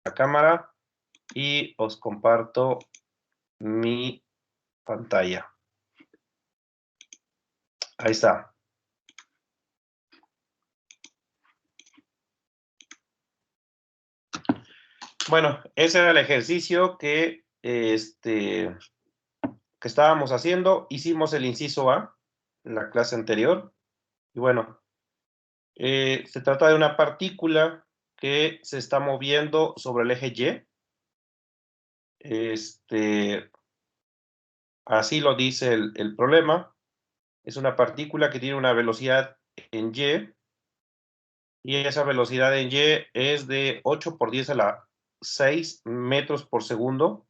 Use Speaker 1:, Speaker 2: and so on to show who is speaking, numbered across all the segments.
Speaker 1: la cámara y os comparto mi pantalla. Ahí está. Bueno, ese era el ejercicio que estábamos haciendo. Hicimos el inciso A en la clase anterior. Y bueno, se trata de una partícula que se está moviendo sobre el eje Y. Así lo dice el problema. Es una partícula que tiene una velocidad en y esa velocidad en Y es de 8 por 10 a la 6 metros por segundo.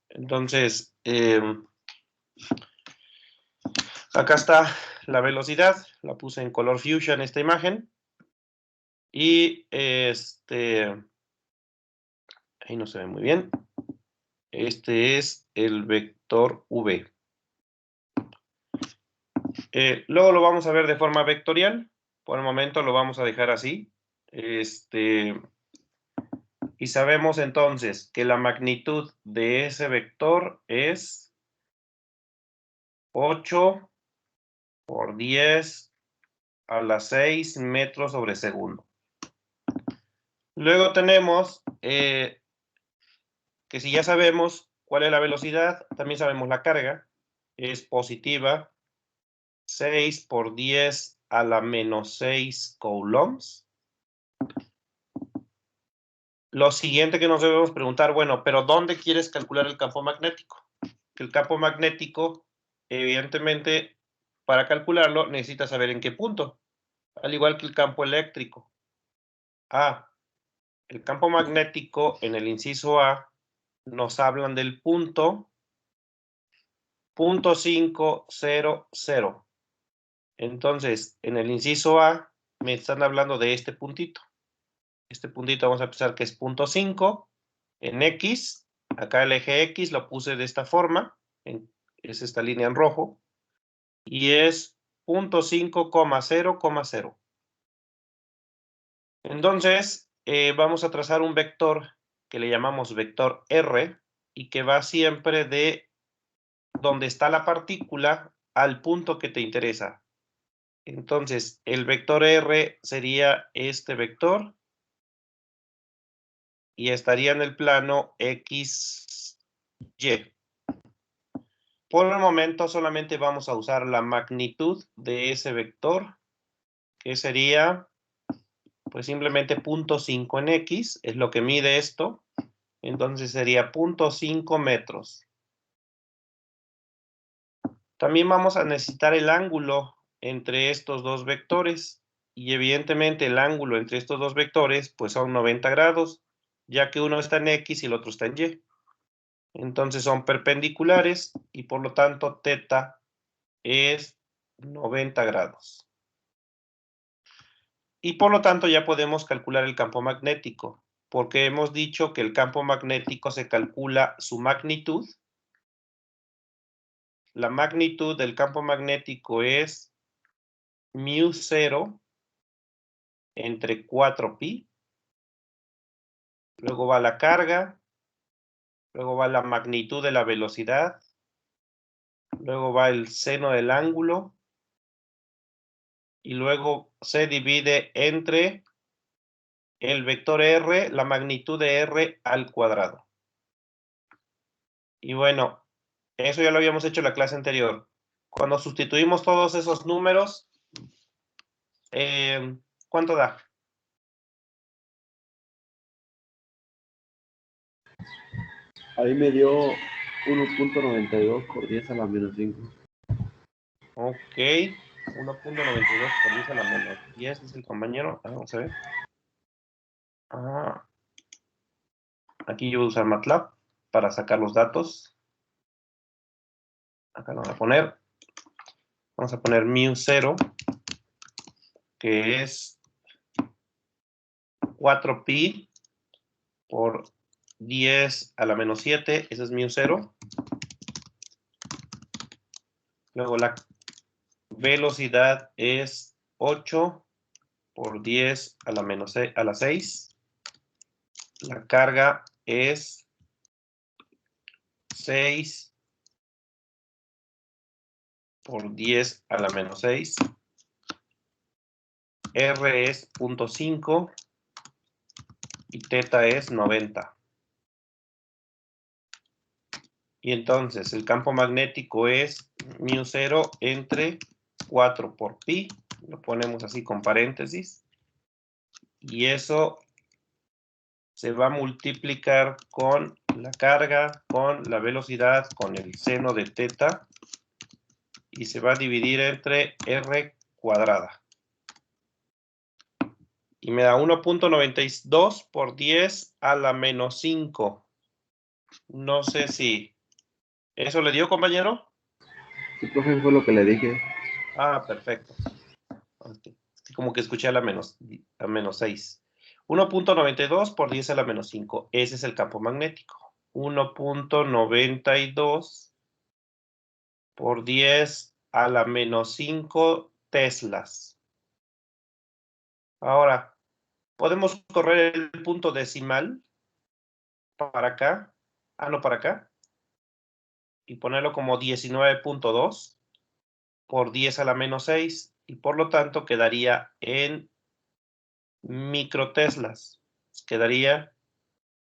Speaker 1: Entonces, acá está la velocidad, la puse en color fuchsia en esta imagen. Y ahí no se ve muy bien. Este es el vector V. Luego lo vamos a ver de forma vectorial. Por el momento lo vamos a dejar así. Y sabemos entonces que la magnitud de ese vector es 8 por 10 a la 6 metros sobre segundo. Luego tenemos que si ya sabemos cuál es la velocidad, también sabemos la carga. Es positiva 6 por 10 a la menos 6 coulombs. Lo siguiente que nos debemos preguntar, bueno, pero ¿dónde quieres calcular el campo magnético? El campo magnético, evidentemente, para calcularlo necesitas saber en qué punto, al igual que el campo eléctrico. El campo magnético en el inciso A nos hablan del punto 500. Entonces, en el inciso A me están hablando de este puntito. Este puntito vamos a pensar que es punto 5 en X. Acá el eje X lo puse de esta forma. Es esta línea en rojo. Y es 0,5,0,0. Entonces, vamos a trazar un vector que le llamamos vector R y que va siempre de donde está la partícula al punto que te interesa. Entonces, el vector R sería este vector y estaría en el plano XY. Por el momento solamente vamos a usar la magnitud de ese vector, que sería pues simplemente 0,5 en X, es lo que mide esto. Entonces sería 0,5 metros. También vamos a necesitar el ángulo entre estos dos vectores. Y evidentemente el ángulo entre estos dos vectores pues son 90 grados, ya que uno está en X y el otro está en Y. Entonces son perpendiculares y por lo tanto θ es 90 grados. Y por lo tanto ya podemos calcular el campo magnético, porque hemos dicho que el campo magnético se calcula su magnitud. La magnitud del campo magnético es μ0 entre 4pi. Luego va la carga. Luego va la magnitud de la velocidad. Luego va el seno del ángulo. Y luego se divide entre el vector R, la magnitud de R al cuadrado. Y bueno, eso ya lo habíamos hecho en la clase anterior. Cuando sustituimos todos esos números, ¿cuánto da?
Speaker 2: Ahí me dio 1.92 por 10 a la menos 5.
Speaker 1: Ok, 1.92 por 10 a la menos 10 es el compañero. Vamos a ver. Aquí yo voy a usar MATLAB para sacar los datos. Acá lo voy a poner. Vamos a poner μ0, que es 4pi por 10 a la menos 7. Ese es μ0. Luego la velocidad es 8 por 10 a la 6. la carga es 6 por 10 a la menos 6. R es 0.5 y teta es 90. Y entonces el campo magnético es μ0 entre 4 por pi. Lo ponemos así con paréntesis. Y eso se va a multiplicar con la carga, con la velocidad, con el seno de teta. Y se va a dividir entre r cuadrada. Y me da 1.92 por 10 a la menos 5. No sé si... ¿Eso le dio, compañero?
Speaker 2: Sí, profe, fue lo que le dije.
Speaker 1: Ah, perfecto. Okay. Como que escuché a menos 6. 1.92 por 10 a la menos 5. Ese es el campo magnético. 1.92 por 10 a la menos 5 teslas. Ahora, podemos correr el punto decimal para acá. Ah, no, para acá. Y ponerlo como 19.2 por 10 a la menos 6. Y por lo tanto quedaría en microteslas. Quedaría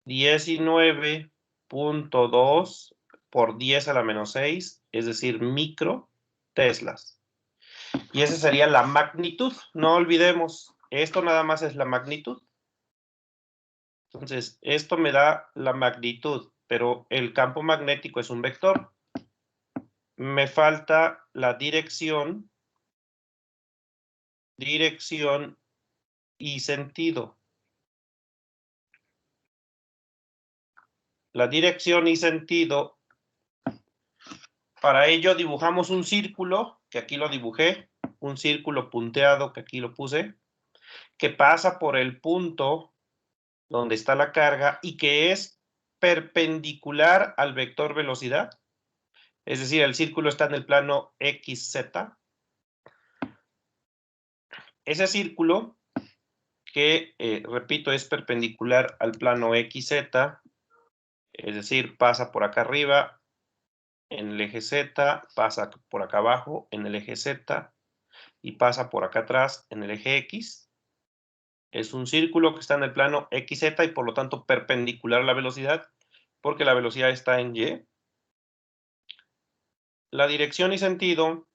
Speaker 1: 19.2 por 10 a la menos 6, es decir, micro teslas. Y esa sería la magnitud. No olvidemos, esto nada más es la magnitud. Entonces, esto me da la magnitud, pero el campo magnético es un vector. Me falta la dirección y sentido. La dirección y sentido, para ello dibujamos un círculo, que aquí lo dibujé, un círculo punteado, que aquí lo puse, que pasa por el punto donde está la carga y que es perpendicular al vector velocidad. Es decir, el círculo está en el plano XZ. Ese círculo, que repito, es perpendicular al plano XZ, es decir, pasa por acá arriba en el eje Z, pasa por acá abajo en el eje Z y pasa por acá atrás en el eje X. Es un círculo que está en el plano XZ y por lo tanto perpendicular a la velocidad, porque la velocidad está en Y. La dirección y sentido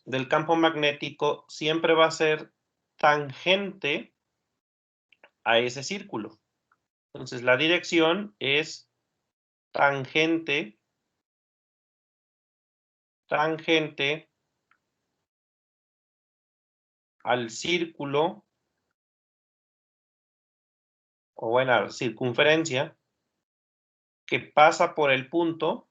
Speaker 1: del campo magnético siempre va a ser tangente a ese círculo. Entonces la dirección es tangente al círculo, o bueno, circunferencia, que pasa por el punto,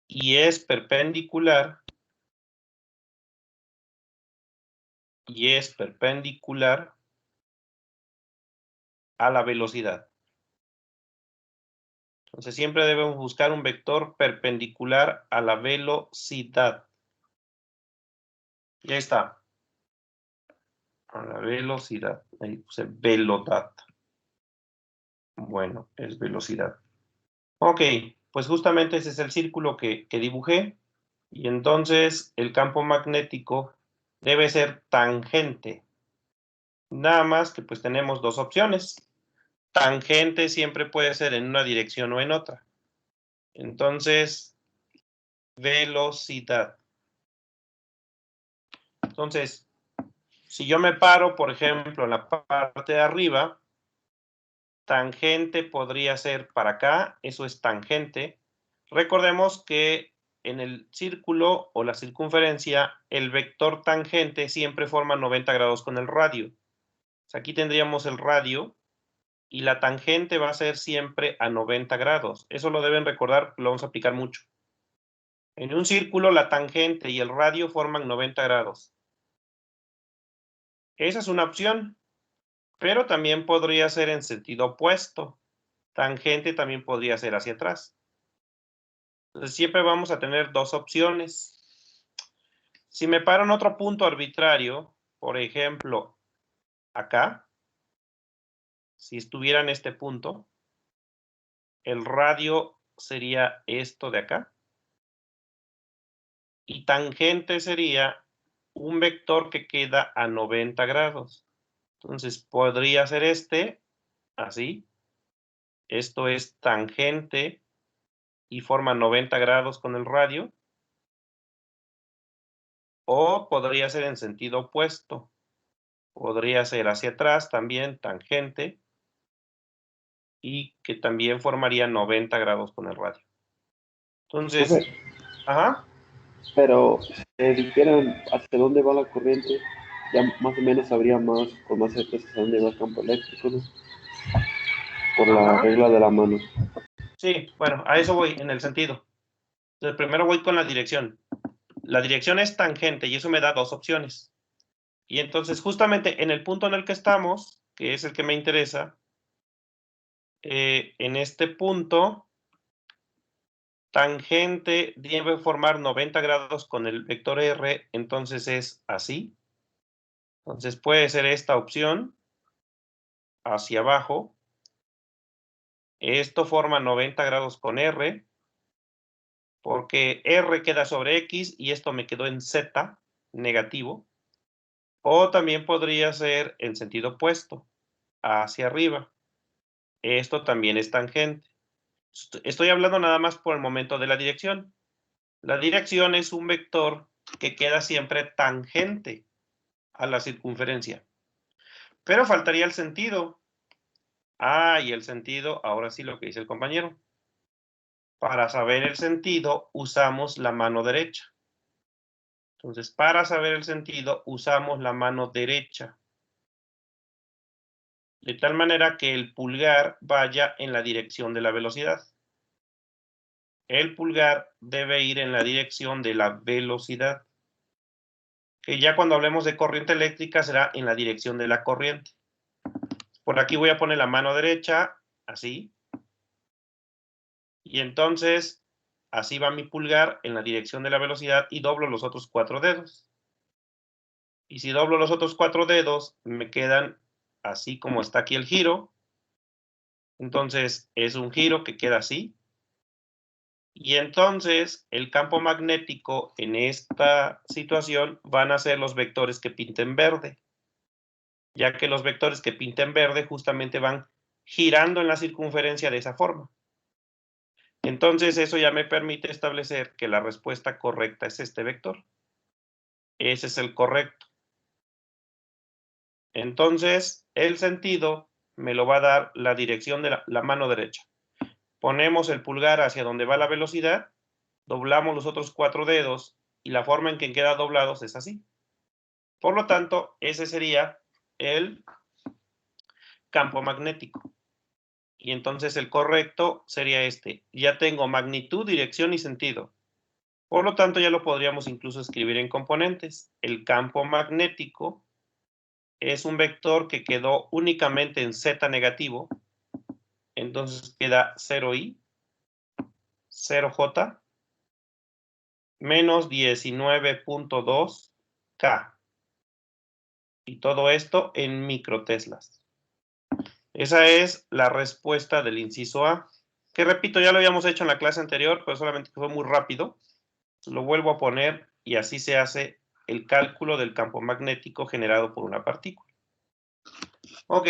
Speaker 1: y es perpendicular a la velocidad. Entonces siempre debemos buscar un vector perpendicular a la velocidad. Y ahí está. A la velocidad. Ahí puse velocidad. Bueno, es velocidad. Ok, pues justamente ese es el círculo que dibujé. Y entonces el campo magnético debe ser tangente. Nada más que pues tenemos dos opciones. Tangente siempre puede ser en una dirección o en otra. Entonces, velocidad. Entonces, si yo me paro, por ejemplo, en la parte de arriba, tangente podría ser para acá, eso es tangente. Recordemos que en el círculo o la circunferencia, el vector tangente siempre forma 90 grados con el radio. Aquí tendríamos el radio y la tangente va a ser siempre a 90 grados. Eso lo deben recordar, lo vamos a aplicar mucho. En un círculo, la tangente y el radio forman 90 grados. Esa es una opción, pero también podría ser en sentido opuesto. Tangente también podría ser hacia atrás. Entonces siempre vamos a tener dos opciones. Si me paro en otro punto arbitrario, por ejemplo, acá, si estuviera en este punto, el radio sería esto de acá. Y tangente sería un vector que queda a 90 grados. Entonces, podría ser este, así. Esto es tangente y forma 90 grados con el radio. O podría ser en sentido opuesto. Podría ser hacia atrás también, tangente. Y que también formaría 90 grados con el radio. Entonces,
Speaker 2: Profe,
Speaker 1: ajá.
Speaker 2: pero si dijeran hacia dónde va la corriente, ya más o menos sabría más, con más certeza hacia dónde va el campo eléctrico, ¿no? Por la
Speaker 1: Ajá.
Speaker 2: regla de la mano.
Speaker 1: Sí, bueno, a eso voy, en el sentido. Entonces, primero voy con la dirección. La dirección es tangente y eso me da dos opciones. Y entonces, justamente en el punto en el que estamos, que es el que me interesa, en este punto, tangente debe formar 90 grados con el vector R, entonces es así. Entonces puede ser esta opción, hacia abajo. Esto forma 90 grados con R, porque R queda sobre X y esto me quedó en Z, negativo. O también podría ser en sentido opuesto, hacia arriba. Esto también es tangente. Estoy hablando nada más por el momento de la dirección. La dirección es un vector que queda siempre tangente a la circunferencia. Pero faltaría el sentido. Ah, y el sentido, ahora sí lo que dice el compañero. Para saber el sentido, usamos la mano derecha. Entonces, para saber el sentido, usamos la mano derecha. De tal manera que el pulgar vaya en la dirección de la velocidad. El pulgar debe ir en la dirección de la velocidad. Que ya cuando hablemos de corriente eléctrica será en la dirección de la corriente. Por aquí voy a poner la mano derecha, así. Y entonces, así va mi pulgar en la dirección de la velocidad y doblo los otros 4 dedos. Y si doblo los otros 4 dedos, me quedan así como está aquí el giro. Entonces, es un giro que queda así. Y entonces, el campo magnético en esta situación van a ser los vectores que pinten verde, ya que los vectores que pinten verde justamente van girando en la circunferencia de esa forma. Entonces, eso ya me permite establecer que la respuesta correcta es este vector. Ese es el correcto. Entonces, el sentido me lo va a dar la dirección de la mano derecha. Ponemos el pulgar hacia donde va la velocidad, doblamos los otros 4 dedos y la forma en que queda doblados es así. Por lo tanto, ese sería el campo magnético. Y entonces el correcto sería este. Ya tengo magnitud, dirección y sentido. Por lo tanto, ya lo podríamos incluso escribir en componentes. El campo magnético es un vector que quedó únicamente en Z negativo. Entonces queda 0i, 0j, menos 19.2 K. Y todo esto en microteslas. Esa es la respuesta del inciso A. Que repito, ya lo habíamos hecho en la clase anterior, pero solamente que fue muy rápido. Lo vuelvo a poner y así se hace el cálculo del campo magnético generado por una partícula. Ok.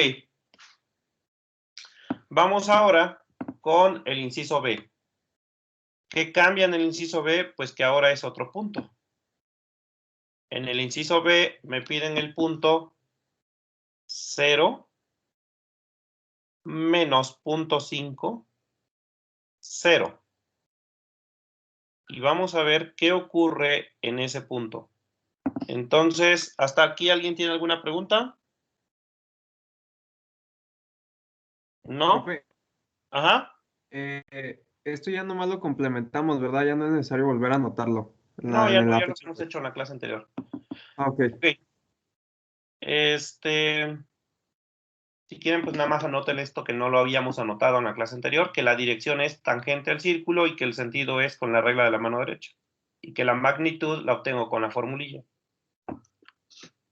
Speaker 1: Vamos ahora con el inciso B. ¿Qué cambia en el inciso B? Pues que ahora es otro punto. En el inciso B me piden el punto 0 menos 0.5, 0. Y vamos a ver qué ocurre en ese punto. Entonces, ¿hasta aquí alguien tiene alguna pregunta? ¿No?
Speaker 3: Profe,
Speaker 1: Ajá.
Speaker 3: esto ya nomás lo complementamos, ¿verdad? Ya no es necesario volver a anotarlo en
Speaker 1: No, ya no,
Speaker 3: la
Speaker 1: ya lo
Speaker 3: ficha.
Speaker 1: habíamos hecho en la clase anterior.
Speaker 3: Ah, ok.
Speaker 1: Ok. Si quieren, pues nada más anoten esto que no lo habíamos anotado en la clase anterior, que la dirección es tangente al círculo y que el sentido es con la regla de la mano derecha. y que la magnitud la obtengo con la formulilla.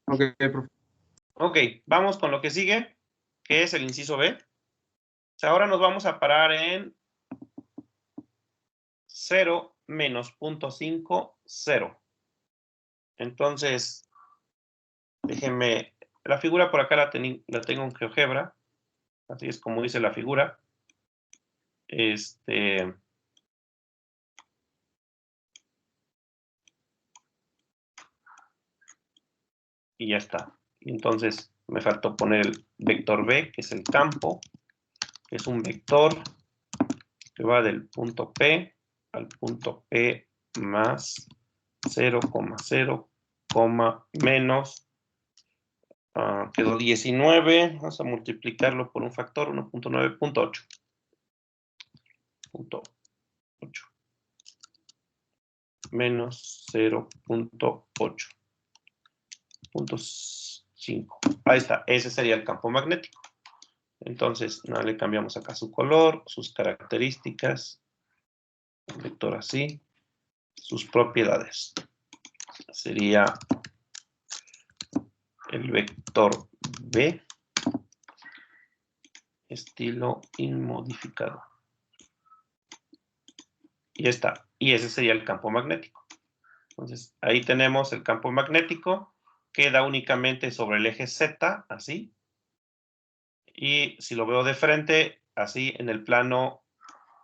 Speaker 3: Ok, profe.
Speaker 1: Ok, vamos con lo que sigue, que es el inciso B. O sea, ahora nos vamos a parar en 0 menos 0.5, 0. Entonces, déjenme, la figura por acá la tengo en GeoGebra, así es como dice la figura. Y ya está. Entonces, me faltó poner el vector B, que es el campo, que es un vector que va del punto P al punto P más 0,0, menos, quedó 19, vamos a multiplicarlo por un factor, 1.9, 0.8. 0.8 menos 0.8. 0.5. Ahí está, ese sería el campo magnético. Entonces, no, le cambiamos acá su color, sus características, el vector así, sus propiedades. Sería el vector B, estilo inmodificado. Y está. Y ese sería el campo magnético. Entonces, ahí tenemos el campo magnético, queda únicamente sobre el eje Z, así. Y si lo veo de frente, así en el plano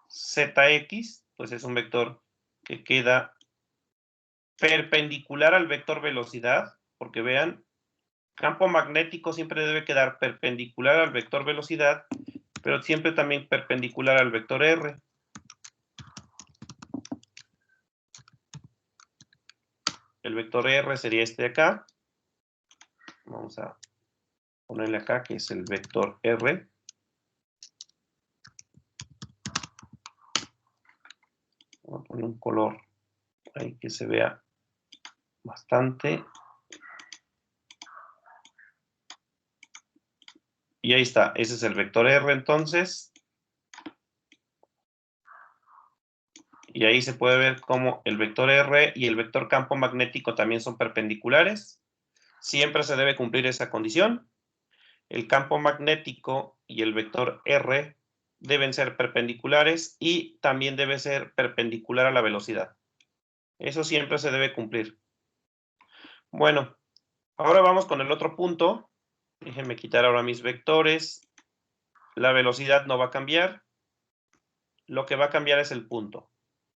Speaker 1: ZX, pues es un vector que queda perpendicular al vector velocidad, porque vean, campo magnético siempre debe quedar perpendicular al vector velocidad, pero siempre también perpendicular al vector R. El vector R sería este de acá. Vamos a ponerle acá, que es el vector R. Voy a poner un color ahí que se vea bastante. Y ahí está, ese es el vector R entonces. Y ahí se puede ver cómo el vector R y el vector campo magnético también son perpendiculares. Siempre se debe cumplir esa condición. El campo magnético y el vector R deben ser perpendiculares y también debe ser perpendicular a la velocidad. Eso siempre se debe cumplir. Bueno, ahora vamos con el otro punto. Déjenme quitar ahora mis vectores. La velocidad no va a cambiar. Lo que va a cambiar es el punto.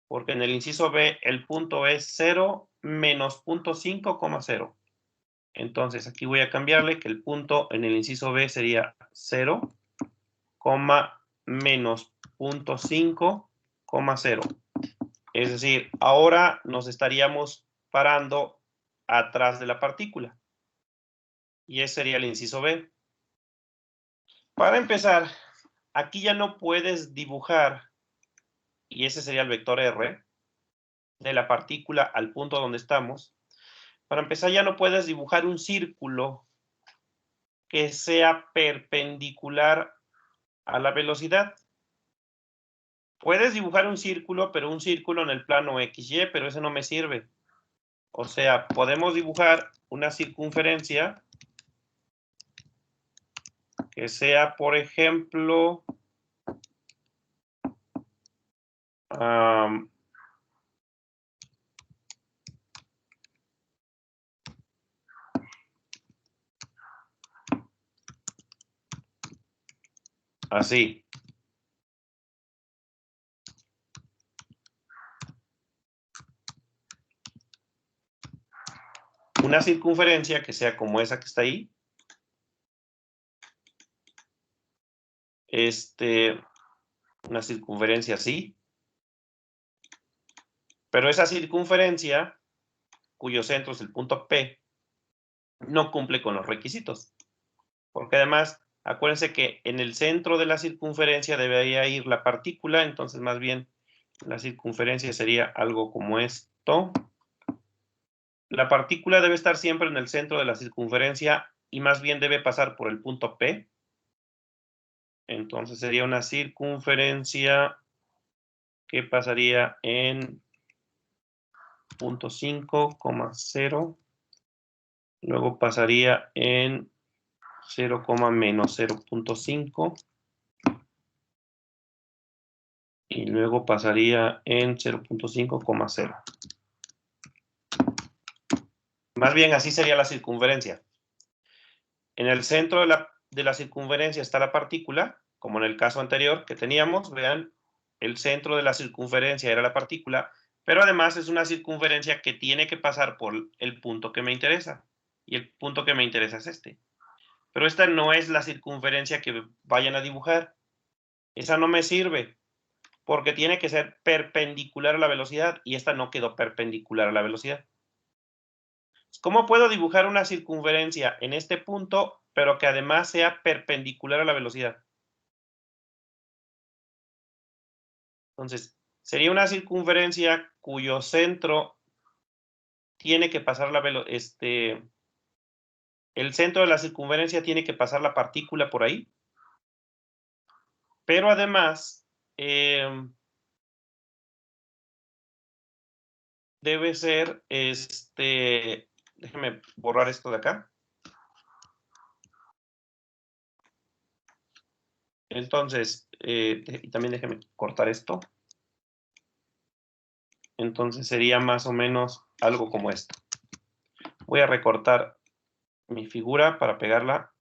Speaker 1: Porque en el inciso B el punto es 0 menos 0.5,0. Entonces aquí voy a cambiarle que el punto en el inciso B sería 0, menos 0.5,0. Es decir, ahora nos estaríamos parando atrás de la partícula. Y ese sería el inciso B. Para empezar, aquí ya no puedes dibujar, y ese sería el vector R, de la partícula al punto donde estamos. Para empezar, ya no puedes dibujar un círculo que sea perpendicular a la velocidad. Puedes dibujar un círculo, pero un círculo en el plano XY, pero ese no me sirve. O sea, podemos dibujar una circunferencia que sea, por ejemplo, así. Una circunferencia que sea como esa que está ahí. Una circunferencia así. Pero esa circunferencia, cuyo centro es el punto P, no cumple con los requisitos. Porque además, acuérdense que en el centro de la circunferencia debería ir la partícula, entonces más bien la circunferencia sería algo como esto. La partícula debe estar siempre en el centro de la circunferencia y más bien debe pasar por el punto P. Entonces sería una circunferencia que pasaría en 0.5, 0. Luego pasaría en 0, menos 0.5. Y luego pasaría en 0.5, 0. Más bien, así sería la circunferencia. En el centro de la circunferencia está la partícula, como en el caso anterior que teníamos. Vean, el centro de la circunferencia era la partícula, pero además es una circunferencia que tiene que pasar por el punto que me interesa. Y el punto que me interesa es este. Pero esta no es la circunferencia que vayan a dibujar. Esa no me sirve, porque tiene que ser perpendicular a la velocidad, y esta no quedó perpendicular a la velocidad. ¿Cómo puedo dibujar una circunferencia en este punto, pero que además sea perpendicular a la velocidad? Entonces, sería una circunferencia cuyo centro tiene que pasar el centro de la circunferencia tiene que pasar la partícula por ahí, pero además debe ser, déjeme borrar esto de acá. Entonces, y también déjeme cortar esto. Entonces sería más o menos algo como esto. Voy a recortar mi figura para pegarla.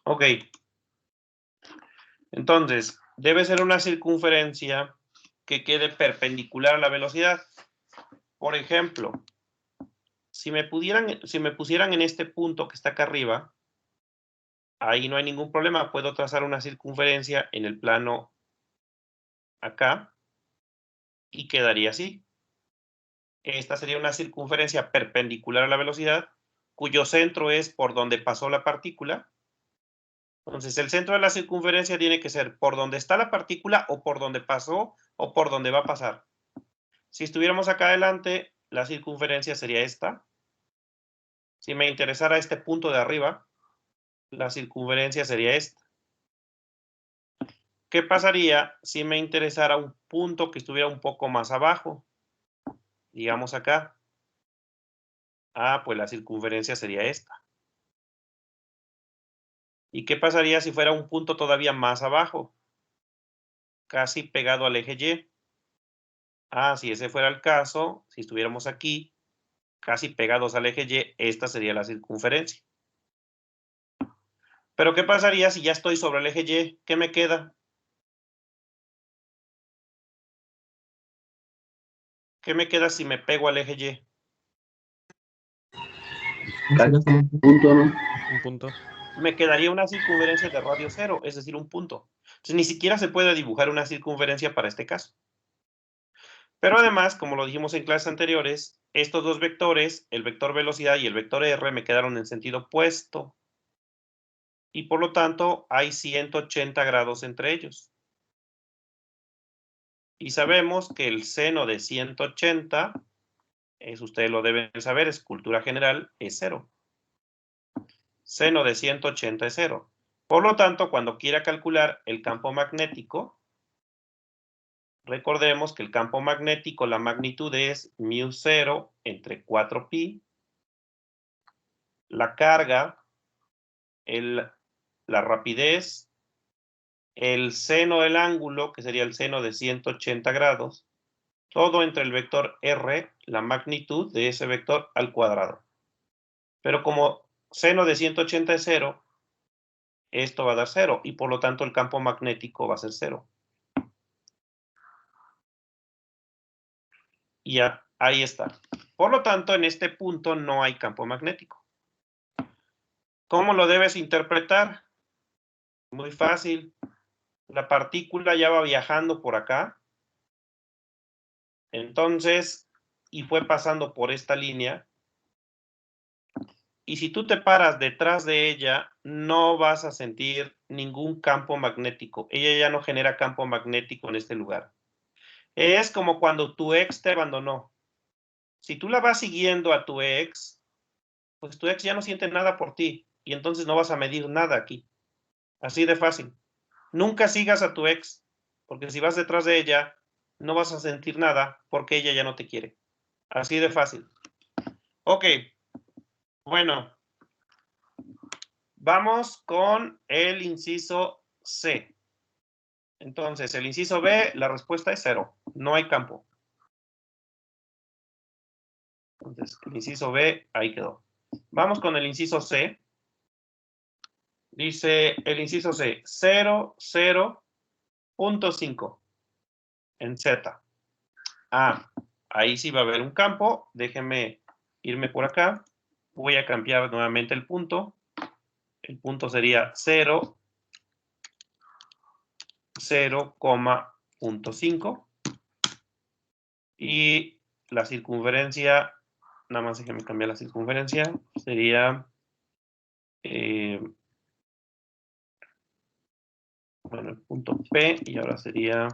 Speaker 1: Ok. Entonces, debe ser una circunferencia que quede perpendicular a la velocidad. Por ejemplo, si me pusieran en este punto que está acá arriba, ahí no hay ningún problema. Puedo trazar una circunferencia en el plano acá y quedaría así. Esta sería una circunferencia perpendicular a la velocidad, cuyo centro es por donde pasó la partícula. Entonces, el centro de la circunferencia tiene que ser por donde está la partícula, o por donde pasó, o por donde va a pasar. Si estuviéramos acá adelante, la circunferencia sería esta. Si me interesara este punto de arriba, la circunferencia sería esta. ¿Qué pasaría si me interesara un punto que estuviera un poco más abajo? Digamos acá. Pues la circunferencia sería esta. ¿Y qué pasaría si fuera un punto todavía más abajo? Casi pegado al eje Y. Si ese fuera el caso, si estuviéramos aquí, casi pegados al eje Y, esta sería la circunferencia. Pero ¿qué pasaría si ya estoy sobre el eje Y? ¿Qué me queda? ¿Qué me queda si me pego al eje Y?
Speaker 2: Un punto, ¿no?
Speaker 4: Un punto.
Speaker 1: Me quedaría una circunferencia de radio 0, es decir, un punto. Entonces, ni siquiera se puede dibujar una circunferencia para este caso. Pero además, como lo dijimos en clases anteriores, estos dos vectores, el vector velocidad y el vector R, me quedaron en sentido opuesto. Y por lo tanto, hay 180 grados entre ellos. Y sabemos que el seno de 180, ustedes lo deben saber, es cultura general, es 0. Seno de 180 es 0. Por lo tanto, cuando quiera calcular el campo magnético, recordemos que el campo magnético, la magnitud es μ0 entre 4pi. La carga, la rapidez, el seno del ángulo, que sería el seno de 180 grados, todo entre el vector R, la magnitud de ese vector al cuadrado. Pero como seno de 180 es 0, esto va a dar 0, y por lo tanto el campo magnético va a ser 0. Y ya, ahí está. Por lo tanto, en este punto no hay campo magnético. ¿Cómo lo debes interpretar? Muy fácil. La partícula ya va viajando por acá. Entonces, y fue pasando por esta línea. y si tú te paras detrás de ella, no vas a sentir ningún campo magnético. Ella ya no genera campo magnético en este lugar. Es como cuando tu ex te abandonó. Si tú la vas siguiendo a tu ex, pues tu ex ya no siente nada por ti y entonces no vas a medir nada aquí. Así de fácil. Nunca sigas a tu ex, porque si vas detrás de ella, no vas a sentir nada porque ella ya no te quiere. Así de fácil. Ok. Bueno. Vamos con el inciso C. Entonces, el inciso B, la respuesta es 0. No hay campo. Entonces, el inciso B, ahí quedó. Vamos con el inciso C. Dice el inciso C, 0, 0.5 en Z. Ah, ahí sí va a haber un campo. Déjenme irme por acá. Voy a cambiar nuevamente el punto. El punto sería 0, 0,5. Y la circunferencia, nada más déjenme cambiar la circunferencia, sería, bueno, el punto P, y ahora sería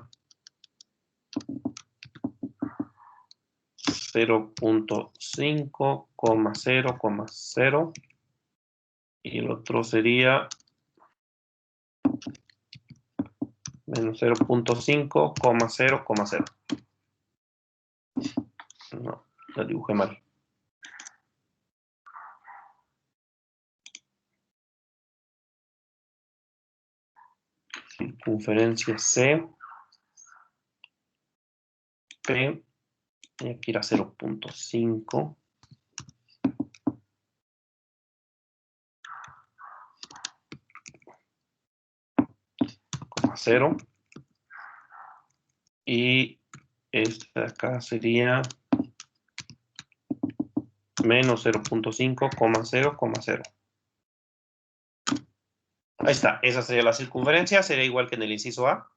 Speaker 1: 0.5,0,0, y el otro sería menos 0.5,0,0. No, la dibujé mal. Circunferencia C, P, y aquí era 0.5. 0. Y esta acá sería menos 0.5,0,0. Ahí está, esa sería la circunferencia, sería igual que en el inciso A.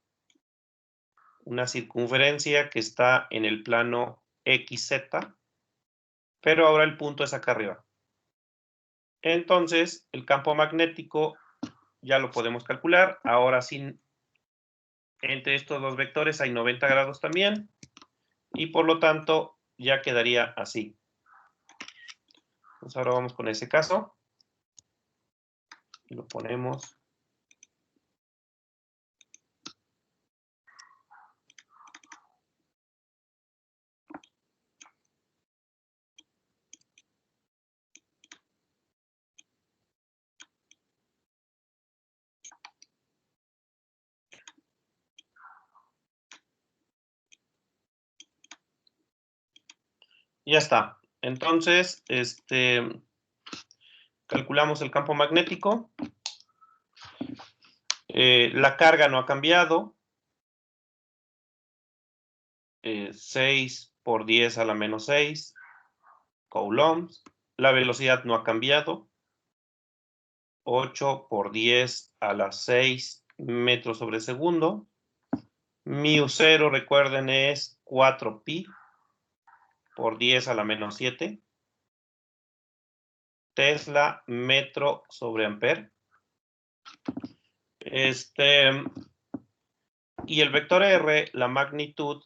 Speaker 1: Una circunferencia que está en el plano XZ, pero ahora el punto es acá arriba. Entonces, el campo magnético ya lo podemos calcular. Ahora sí, entre estos dos vectores hay 90 grados también, y por lo tanto ya quedaría así. Entonces ahora vamos con ese caso. Y lo ponemos. Ya está. Entonces, calculamos el campo magnético. La carga no ha cambiado. 6 por 10 a la menos 6 coulombs. La velocidad no ha cambiado. 8 por 10 a la 6 metros sobre segundo. Mu 0, recuerden, es 4pi por 10 a la menos 7. Tesla metro sobre amper. Y el vector R, la magnitud,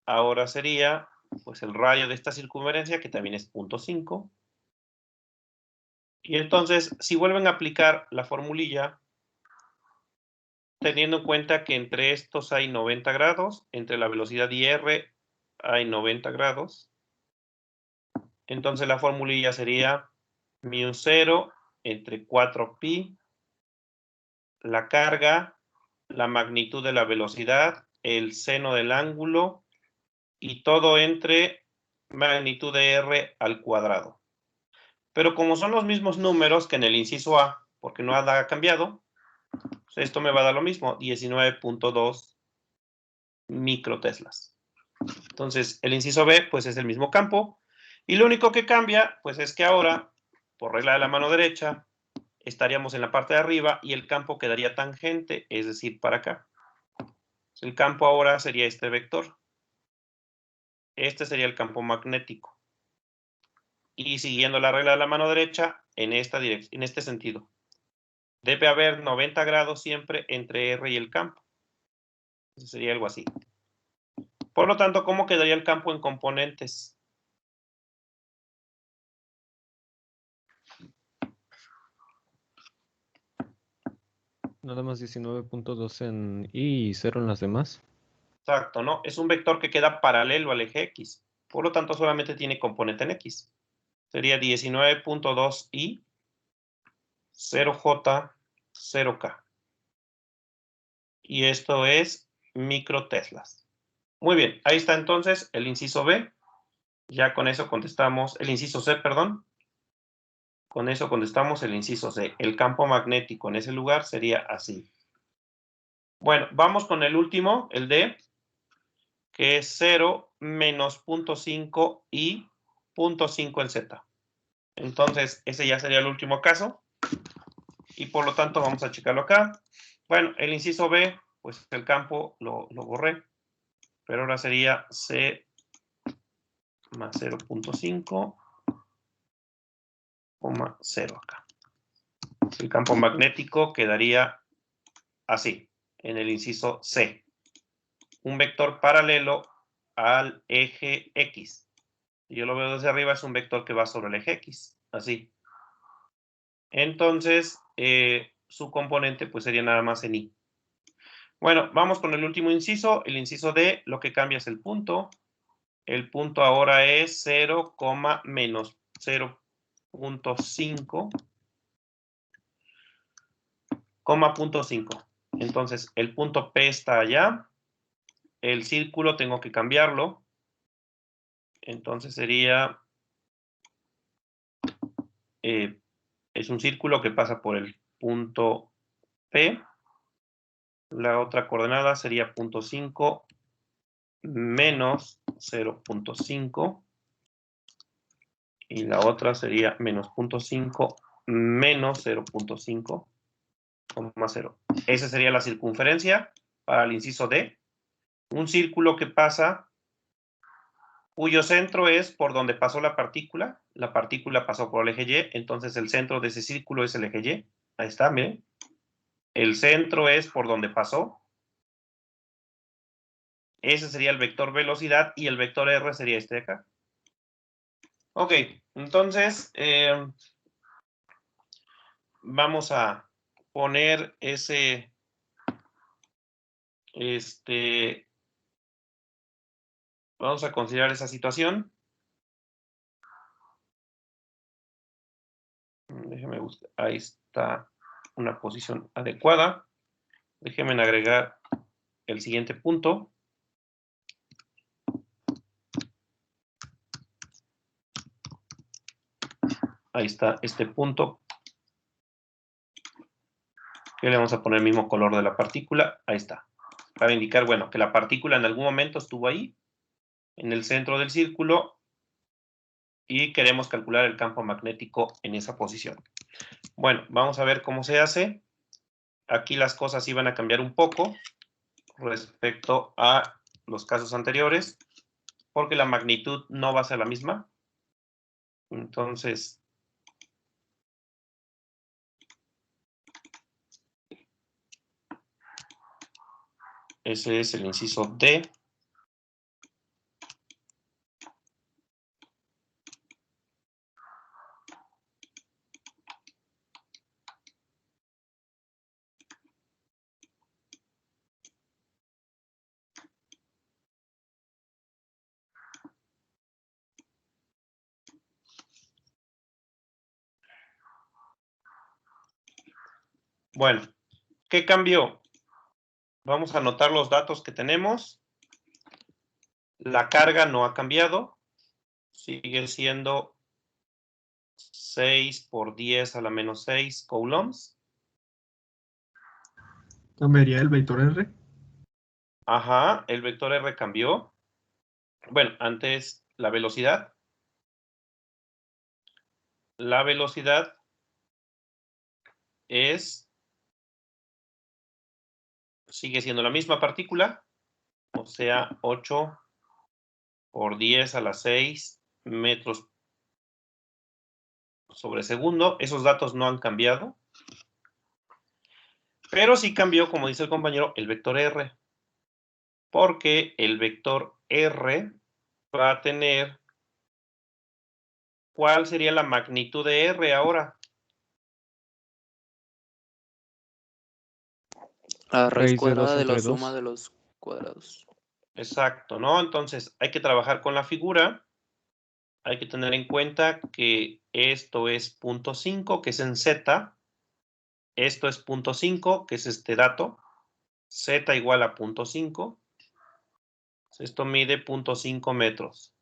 Speaker 1: ahora sería pues el radio de esta circunferencia, que también es 0.5. Y entonces, si vuelven a aplicar la formulilla, teniendo en cuenta que entre estos hay 90 grados, entre la velocidad y R hay 90 grados, entonces la formulilla sería mu 0 entre 4pi, la carga, la magnitud de la velocidad, el seno del ángulo, y todo entre magnitud de R al cuadrado. Pero como son los mismos números que en el inciso A, porque no ha cambiado, pues esto me va a dar lo mismo, 19.2 microteslas. Entonces, el inciso B, pues es el mismo campo, y lo único que cambia, pues es que ahora, por regla de la mano derecha, estaríamos en la parte de arriba y el campo quedaría tangente, es decir, para acá. El campo ahora sería este vector. Este sería el campo magnético. Y siguiendo la regla de la mano derecha, en esta dirección, en este sentido. Debe haber 90 grados siempre entre R y el campo. Eso sería algo así. Por lo tanto, ¿cómo quedaría el campo en componentes?
Speaker 4: Nada más 19.2 en Y y 0 en las demás.
Speaker 1: Exacto, ¿no? Es un vector que queda paralelo al eje X. Por lo tanto, solamente tiene componente en X. Sería 19.2Y, 0J, 0K. Y esto es microteslas. Muy bien, ahí está entonces el inciso B. Ya con eso contestamos, el inciso C, perdón. Con eso contestamos el inciso C. El campo magnético en ese lugar sería así. Bueno, vamos con el último, el D, que es 0 menos 0.5 y 0.5 en Z. Entonces, ese ya sería el último caso. Y por lo tanto, vamos a checarlo acá. Bueno, el inciso B, pues el campo lo borré. Pero ahora sería C más 0.5, 0 acá. El campo magnético quedaría así, en el inciso C. Un vector paralelo al eje X. Si yo lo veo desde arriba, es un vector que va sobre el eje X, así. Entonces, su componente pues sería nada más en Y. Bueno, vamos con el último inciso. El inciso D, lo que cambia es el punto. El punto ahora es 0, menos 0.5, 0.5. Entonces, el punto P está allá. El círculo tengo que cambiarlo. Entonces sería... es un círculo que pasa por el punto P. La otra coordenada sería 0.5 menos 0.5. Y la otra sería menos 0.5 menos 0.5, 0. Esa sería la circunferencia para el inciso D. Un círculo que pasa, cuyo centro es por donde pasó la partícula. La partícula pasó por el eje Y, entonces el centro de ese círculo es el eje Y. Ahí está, miren. El centro es por donde pasó. Ese sería el vector velocidad y el vector R sería este de acá. Ok, entonces vamos a poner ese, vamos a considerar esa situación. Déjeme buscar, ahí está una posición adecuada. Déjenme agregar el siguiente punto. Ahí está este punto. Que le vamos a poner el mismo color de la partícula. Ahí está. Para indicar, bueno, que la partícula en algún momento estuvo ahí, en el centro del círculo, y queremos calcular el campo magnético en esa posición. Bueno, vamos a ver cómo se hace. Aquí las cosas iban a cambiar un poco respecto a los casos anteriores, porque la magnitud no va a ser la misma. Entonces, ese es el inciso D. Bueno, ¿qué cambió? Vamos a anotar los datos que tenemos. La carga no ha cambiado. Sigue siendo 6 por 10 a la menos 6 coulombs.
Speaker 3: ¿Cambiaría el vector R?
Speaker 1: Ajá, el vector R cambió. Bueno, antes la velocidad. La velocidad sigue siendo la misma partícula, o sea, 8 por 10 a la 6 metros sobre segundo. Esos datos no han cambiado. Pero sí cambió, como dice el compañero, el vector R. Porque el vector R va a tener... ¿Cuál sería la magnitud de R ahora?
Speaker 2: La raíz
Speaker 4: Raíz de 2
Speaker 2: cuadrada de la
Speaker 4: entre
Speaker 2: suma
Speaker 4: 2.
Speaker 2: de los cuadrados.
Speaker 1: Exacto, ¿no? Entonces hay que trabajar con la figura. Hay que tener en cuenta que esto es 0.5, que es en Z. Esto es 0.5, que es este dato. Z igual a 0.5. Esto mide 0.5 metros.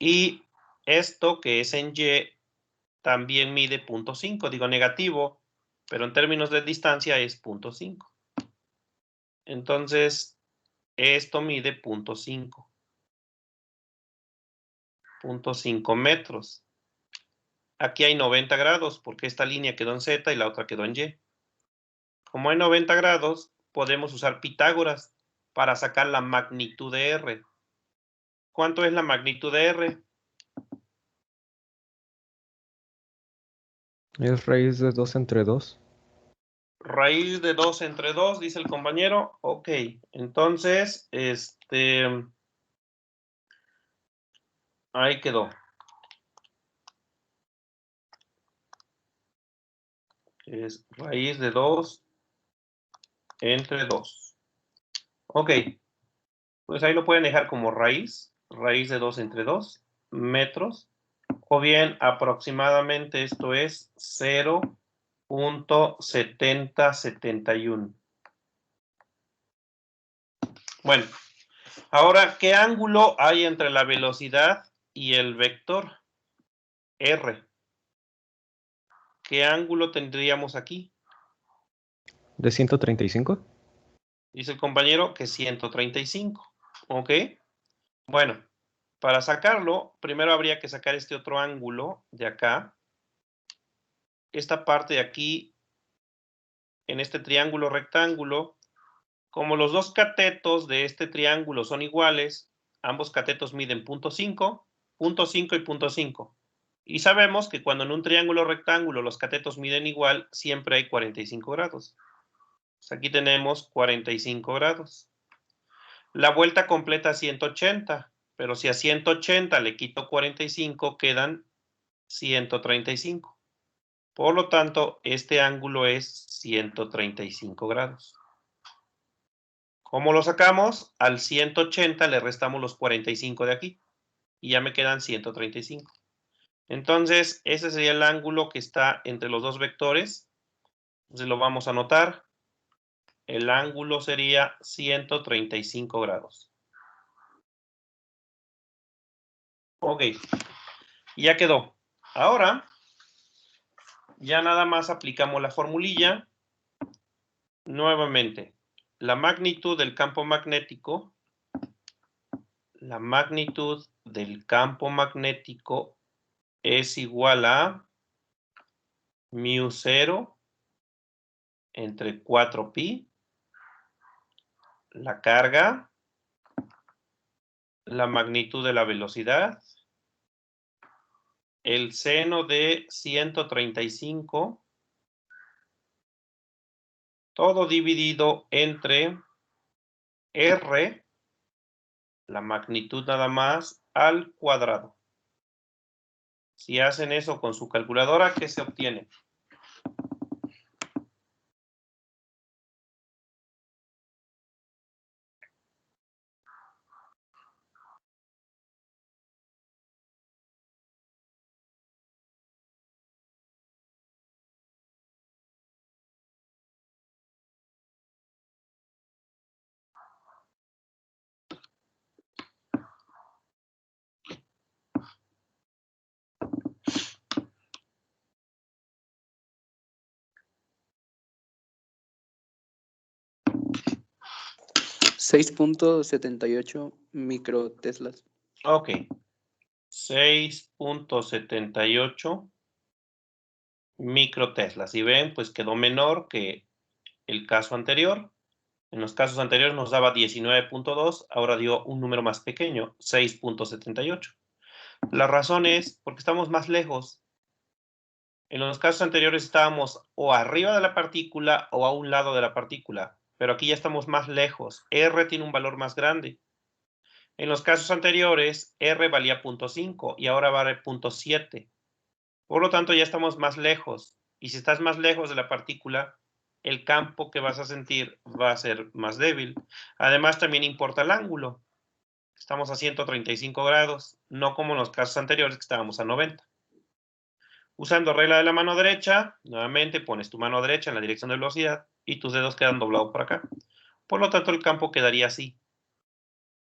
Speaker 1: Y esto que es en Y también mide 0.5, digo negativo, pero en términos de distancia es 0.5. Entonces, esto mide 0.5. 0.5 metros. Aquí hay 90 grados porque esta línea quedó en Z y la otra quedó en Y. Como hay 90 grados, podemos usar Pitágoras para sacar la magnitud de R. ¿Cuánto es la magnitud de R?
Speaker 4: Es raíz de 2 entre 2.
Speaker 1: Raíz de 2 entre 2, dice el compañero. Ok, entonces, ahí quedó. Es raíz de 2 entre 2. Ok, pues ahí lo pueden dejar como raíz de 2 entre 2 metros, o bien aproximadamente esto es 0.7071. Bueno, ahora, ¿qué ángulo hay entre la velocidad y el vector R? ¿Qué ángulo tendríamos aquí?
Speaker 4: ¿De 135?
Speaker 1: Dice el compañero que 135. ¿Ok? Bueno, para sacarlo, primero habría que sacar este otro ángulo de acá. Esta parte de aquí, en este triángulo rectángulo, como los dos catetos de este triángulo son iguales, ambos catetos miden 0.5, 0.5 y 0.5. Y sabemos que cuando en un triángulo rectángulo los catetos miden igual, siempre hay 45 grados. Pues aquí tenemos 45 grados. La vuelta completa 180, pero si a 180 le quito 45, quedan 135. Por lo tanto, este ángulo es 135 grados. ¿Cómo lo sacamos? Al 180 le restamos los 45 de aquí y ya me quedan 135. Entonces, ese sería el ángulo que está entre los dos vectores. Entonces lo vamos a anotar. El ángulo sería 135 grados. Ok, ya quedó. Ahora, ya nada más aplicamos la formulilla. Nuevamente, la magnitud del campo magnético. La magnitud del campo magnético es igual a μ0 entre 4pi, la carga, la magnitud de la velocidad, el seno de 135, todo dividido entre R, la magnitud nada más, al cuadrado. Si hacen eso con su calculadora, ¿qué se obtiene?
Speaker 2: .78 microteslas.
Speaker 1: Ok. 6.78 microteslas. Si ven, pues quedó menor que el caso anterior. En los casos anteriores nos daba 19.2, ahora dio un número más pequeño, 6.78. La razón es porque estamos más lejos. En los casos anteriores estábamos o arriba de la partícula o a un lado de la partícula, pero aquí ya estamos más lejos. R tiene un valor más grande. En los casos anteriores, R valía 0.5 y ahora vale 0.7. Por lo tanto, ya estamos más lejos. Y si estás más lejos de la partícula, el campo que vas a sentir va a ser más débil. Además, también importa el ángulo. Estamos a 135 grados, no como en los casos anteriores que estábamos a 90. Usando regla de la mano derecha, nuevamente pones tu mano derecha en la dirección de velocidad y tus dedos quedan doblados por acá. Por lo tanto, el campo quedaría así.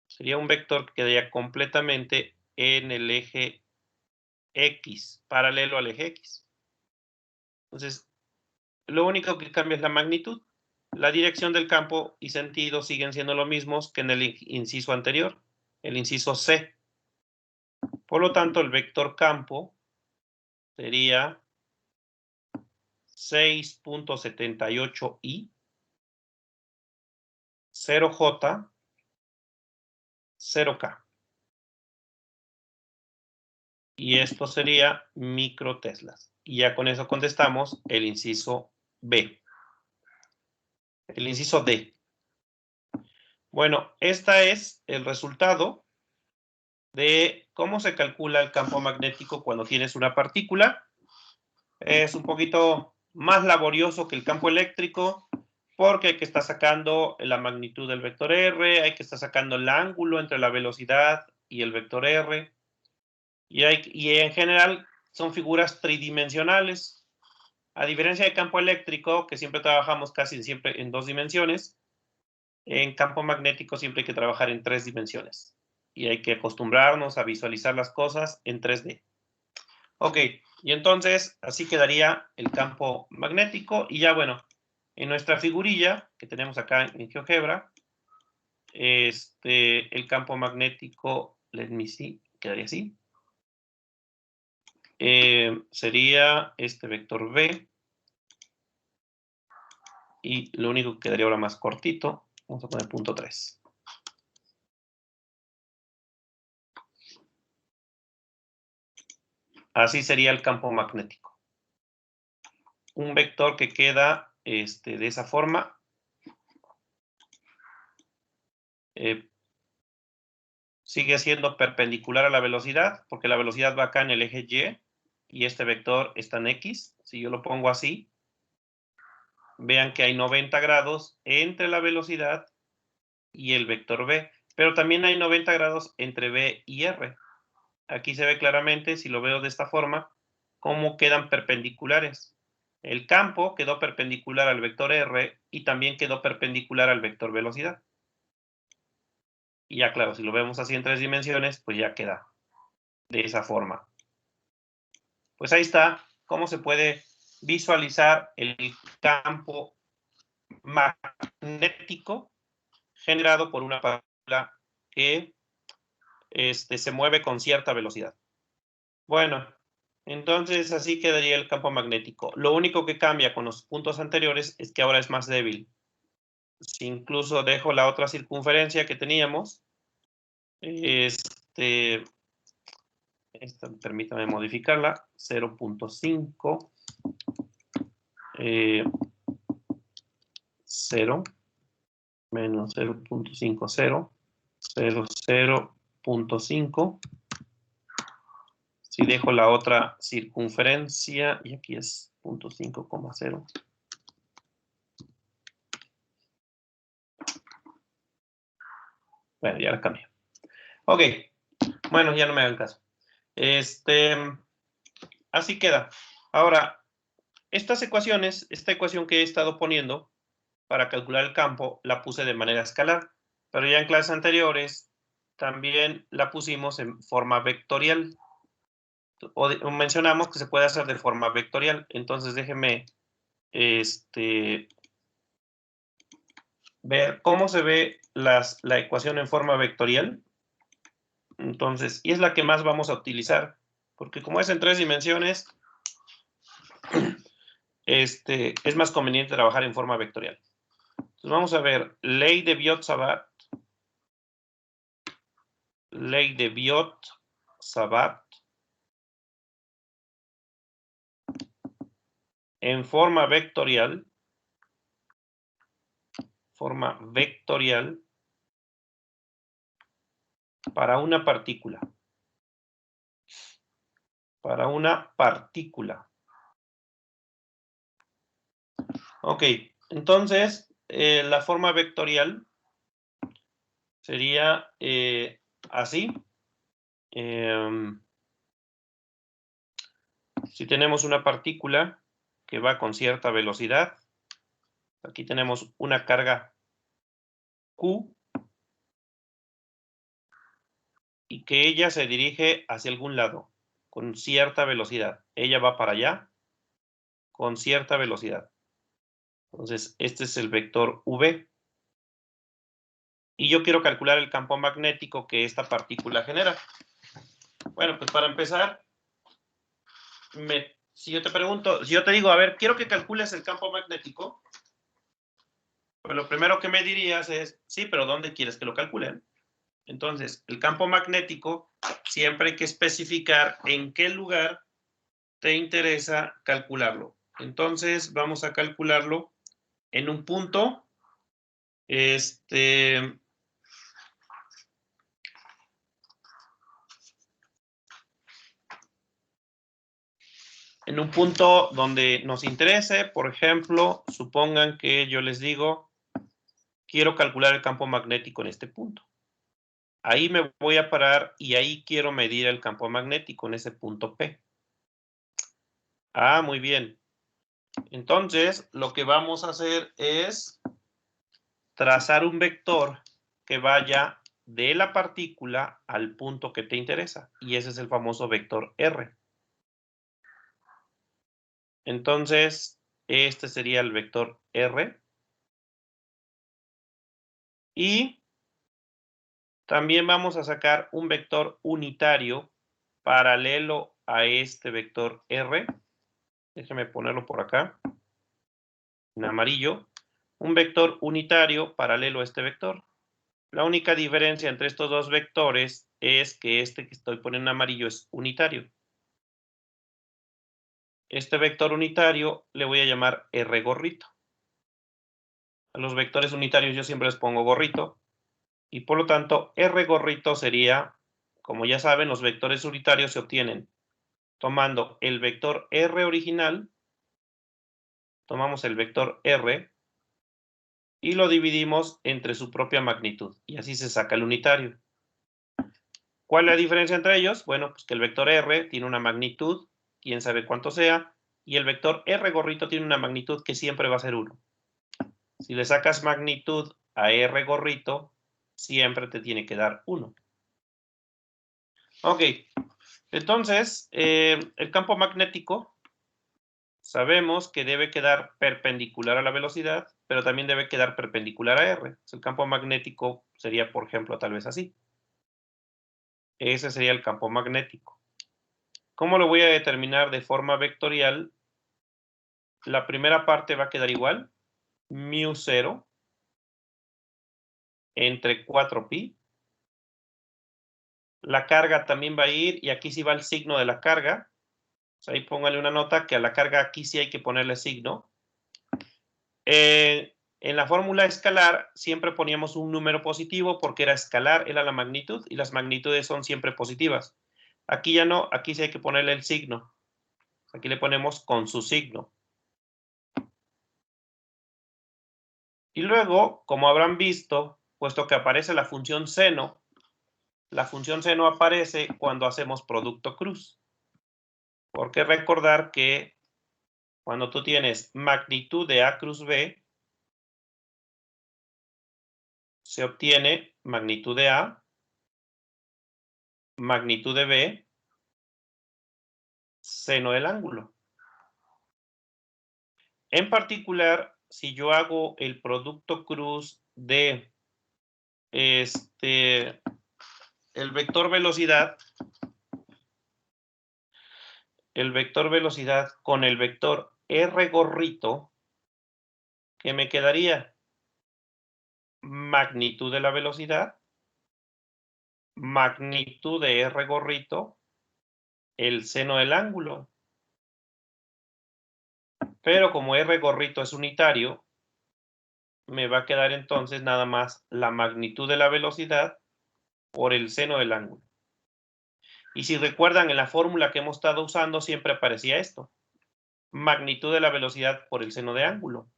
Speaker 1: Sería un vector que quedaría completamente en el eje X, paralelo al eje X. Entonces, lo único que cambia es la magnitud. La dirección del campo y sentido siguen siendo los mismos que en el inciso anterior, el inciso C. Por lo tanto, el vector campo sería 6.78i, 0j, 0k. Y esto sería microteslas. Y ya con eso contestamos el inciso B. El inciso D. Bueno, este es el resultado de cómo se calcula el campo magnético cuando tienes una partícula. Es un poquito más laborioso que el campo eléctrico porque hay que estar sacando la magnitud del vector R, hay que estar sacando el ángulo entre la velocidad y el vector R. Y en general son figuras tridimensionales. A diferencia del campo eléctrico, que siempre trabajamos casi siempre en 2 dimensiones, en campo magnético siempre hay que trabajar en 3 dimensiones. Y hay que acostumbrarnos a visualizar las cosas en 3D. Ok, y entonces así quedaría el campo magnético. Y ya bueno, en nuestra figurilla que tenemos acá en GeoGebra, el campo magnético, let me see, quedaría así. Sería este vector B. Y lo único que quedaría ahora más cortito, vamos a poner 0.3. Así sería el campo magnético. Un vector que queda de esa forma. Sigue siendo perpendicular a la velocidad, porque la velocidad va acá en el eje Y, y este vector está en X. Si yo lo pongo así, vean que hay 90 grados entre la velocidad y el vector B, pero también hay 90 grados entre B y R. Aquí se ve claramente, si lo veo de esta forma, cómo quedan perpendiculares. El campo quedó perpendicular al vector R y también quedó perpendicular al vector velocidad. Y ya claro, si lo vemos así en 3 dimensiones, pues ya queda de esa forma. Pues ahí está cómo se puede visualizar el campo magnético generado por una partícula que se mueve con cierta velocidad. Bueno, entonces así quedaría el campo magnético. Lo único que cambia con los puntos anteriores es que ahora es más débil. Si incluso dejo la otra circunferencia que teníamos, esta permítame modificarla, 0.5, 0 menos 0.50, 0.5. Si dejo la otra circunferencia, y aquí es 0.5,0. Bueno, ya la cambié. Ok. Bueno, ya no me hagan caso. Así queda. Ahora, estas ecuaciones, esta ecuación que he estado poniendo para calcular el campo, la puse de manera escalar. Pero ya en clases anteriores también la pusimos en forma vectorial. O mencionamos que se puede hacer de forma vectorial. Entonces déjenme ver cómo se ve la ecuación en forma vectorial. Entonces, y es la que más vamos a utilizar, porque como es en 3 dimensiones, es más conveniente trabajar en forma vectorial. Entonces vamos a ver, ley de Biot-Savart. Ley de Biot-Savart. en forma vectorial, para una partícula. Para una partícula. Ok, entonces la forma vectorial sería así. Si tenemos una partícula que va con cierta velocidad, aquí tenemos una carga Q y que ella se dirige hacia algún lado con cierta velocidad. Ella va para allá con cierta velocidad. Entonces, este es el vector V. Y yo quiero calcular el campo magnético que esta partícula genera. Bueno, pues para empezar, si yo te digo, a ver, quiero que calcules el campo magnético, pues lo primero que me dirías es, sí, pero ¿dónde quieres que lo calculen? Entonces, el campo magnético siempre hay que especificar en qué lugar te interesa calcularlo. Entonces, vamos a calcularlo en un punto, en un punto donde nos interese. Por ejemplo, supongan que yo les digo, quiero calcular el campo magnético en este punto. Ahí me voy a parar y ahí quiero medir el campo magnético en ese punto P. Ah, muy bien. Entonces, lo que vamos a hacer es trazar un vector que vaya de la partícula al punto que te interesa. Y ese es el famoso vector R. Entonces, este sería el vector R. Y también vamos a sacar un vector unitario paralelo a este vector R. Déjeme ponerlo por acá, en amarillo. Un vector unitario paralelo a este vector. La única diferencia entre estos dos vectores es que este que estoy poniendo en amarillo es unitario. Este vector unitario le voy a llamar R gorrito. A los vectores unitarios yo siempre les pongo gorrito. Y por lo tanto, R gorrito sería, como ya saben, los vectores unitarios se obtienen tomando el vector R original, tomamos el vector R y lo dividimos entre su propia magnitud. Y así se saca el unitario. ¿Cuál es la diferencia entre ellos? Bueno, pues que el vector R tiene una magnitud, quién sabe cuánto sea, y el vector R gorrito tiene una magnitud que siempre va a ser 1. Si le sacas magnitud a R gorrito, siempre te tiene que dar 1. Ok, entonces, el campo magnético sabemos que debe quedar perpendicular a la velocidad, pero también debe quedar perpendicular a R. El campo magnético sería, por ejemplo, tal vez así. Ese sería el campo magnético. ¿Cómo lo voy a determinar de forma vectorial? La primera parte va a quedar igual, μ0 entre 4pi. La carga también va a ir, y aquí sí va el signo de la carga. Ahí póngale una nota que a la carga aquí sí hay que ponerle signo. En la fórmula escalar siempre poníamos un número positivo porque era escalar, era la magnitud, y las magnitudes son siempre positivas. Aquí ya no, aquí sí hay que ponerle el signo. Aquí le ponemos con su signo. Y luego, como habrán visto, puesto que aparece la función seno aparece cuando hacemos producto cruz. Porque recordar que cuando tú tienes magnitud de A cruz B, se obtiene magnitud de A, magnitud de B, seno del ángulo. En particular, si yo hago el producto cruz de el vector velocidad con el vector R gorrito, ¿qué me quedaría? Magnitud de la velocidad, magnitud de R gorrito, el seno del ángulo. Pero como R gorrito es unitario, me va a quedar entonces nada más la magnitud de la velocidad por el seno del ángulo. Y si recuerdan, en la fórmula que hemos estado usando siempre aparecía esto. Magnitud de la velocidad por el seno de ángulo.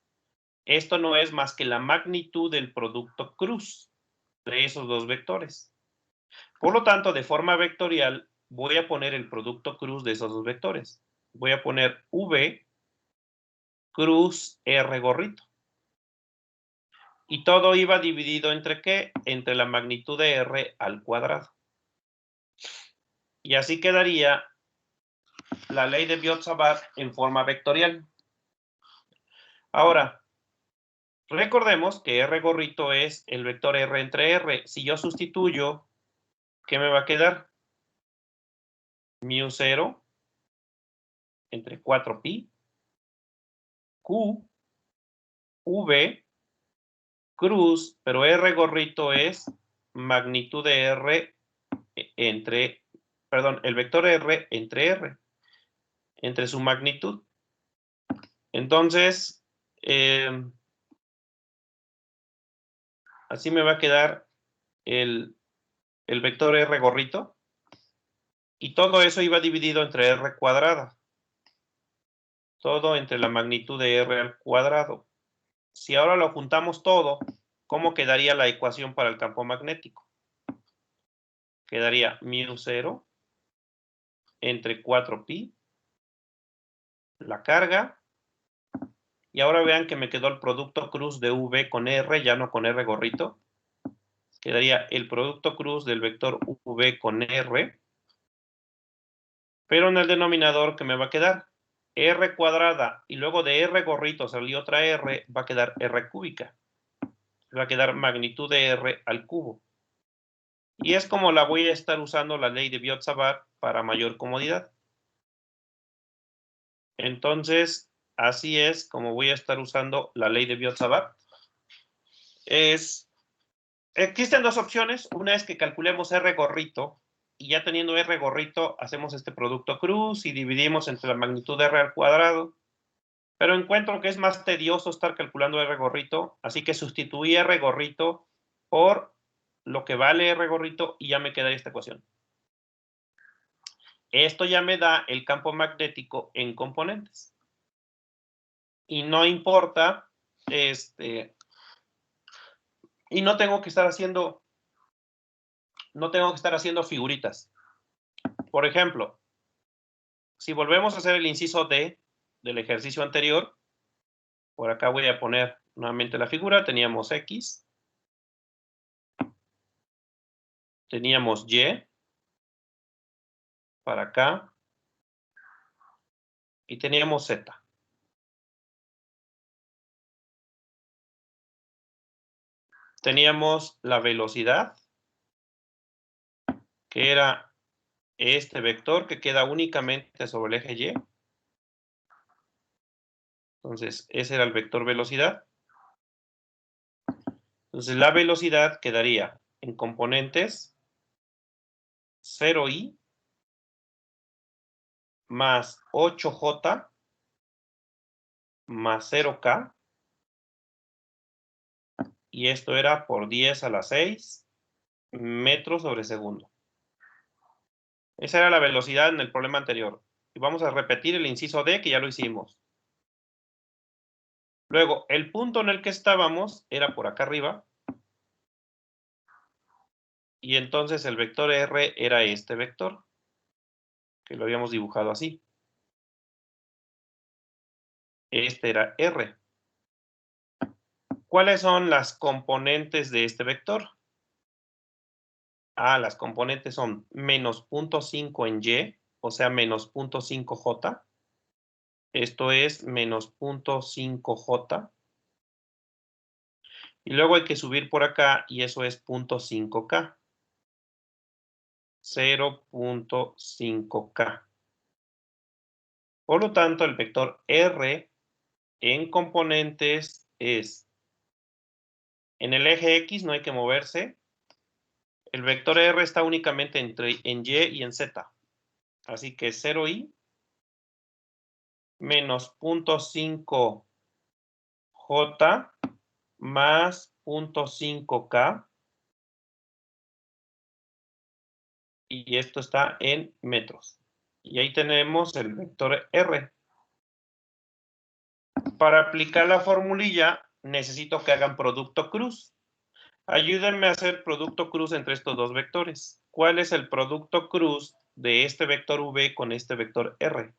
Speaker 1: Esto no es más que la magnitud del producto cruz de esos dos vectores. Por lo tanto, de forma vectorial, voy a poner el producto cruz de esos dos vectores. Voy a poner V cruz R gorrito. Y todo iba dividido ¿entre qué? Entre la magnitud de R al cuadrado. Y así quedaría la ley de Biot-Savart en forma vectorial. Ahora, recordemos que R gorrito es el vector R entre R. Si yo sustituyo, ¿qué me va a quedar? Mu0 entre 4pi Q V cruz, pero R gorrito es magnitud de R entre, perdón, el vector R entre su magnitud. Entonces, así me va a quedar el vector R gorrito. Y todo eso iba dividido entre R cuadrada. Todo entre la magnitud de R al cuadrado. Si ahora lo juntamos todo, ¿cómo quedaría la ecuación para el campo magnético? Quedaría mu0 entre 4pi, la carga, y ahora vean que me quedó el producto cruz de V con R, ya no con R gorrito. Quedaría el producto cruz del vector V con R, pero en el denominador, ¿qué me va a quedar? R cuadrada, y luego de R gorrito salió otra R, va a quedar R cúbica. Va a quedar magnitud de R al cubo. Y es como la voy a estar usando la ley de Biot-Savart para mayor comodidad. Entonces, así es como voy a estar usando la ley de Biot-Savart. Existen dos opciones. Una es que calculemos R gorrito, y ya teniendo R gorrito, hacemos este producto cruz y dividimos entre la magnitud de R al cuadrado. Pero encuentro que es más tedioso estar calculando R gorrito, así que sustituí R gorrito por lo que vale R gorrito y ya me queda esta ecuación. Esto ya me da el campo magnético en componentes. Y no importa, y no tengo que estar haciendo figuritas. Por ejemplo, si volvemos a hacer el inciso D del ejercicio anterior, por acá voy a poner nuevamente la figura. Teníamos X, teníamos Y, para acá, y teníamos Z. Teníamos la velocidad, que era este vector que queda únicamente sobre el eje Y. Entonces, ese era el vector velocidad. Entonces, la velocidad quedaría en componentes 0i más 8j más 0k. Y esto era por 10 a la 6 metros sobre segundo. Esa era la velocidad en el problema anterior. Y vamos a repetir el inciso D, que ya lo hicimos. Luego, el punto en el que estábamos era por acá arriba. Y entonces el vector R era este vector, que lo habíamos dibujado así. Este era R. ¿Cuáles son las componentes de este vector? Las componentes son menos 0.5 en Y, o sea, menos 0.5J. Esto es menos 0.5J. Y luego hay que subir por acá y eso es 0.5K. 0.5K. Por lo tanto, el vector R en componentes es, en el eje X no hay que moverse. El vector R está únicamente en Y y en Z. Así que 0i menos 0.5J más 0.5K. Y esto está en metros. Y ahí tenemos el vector R. Para aplicar la formulilla, necesito que hagan producto cruz. Ayúdenme a hacer producto cruz entre estos dos vectores. ¿Cuál es el producto cruz de este vector V con este vector R?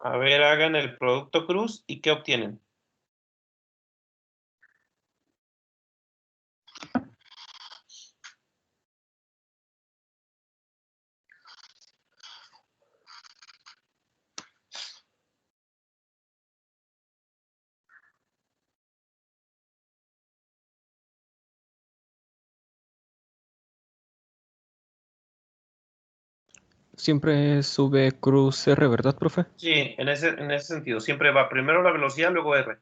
Speaker 1: A ver, hagan el producto cruz y ¿qué obtienen?
Speaker 4: Siempre sube cruz R, ¿verdad, profe?
Speaker 1: Sí, en ese sentido. Siempre va primero la velocidad, luego R.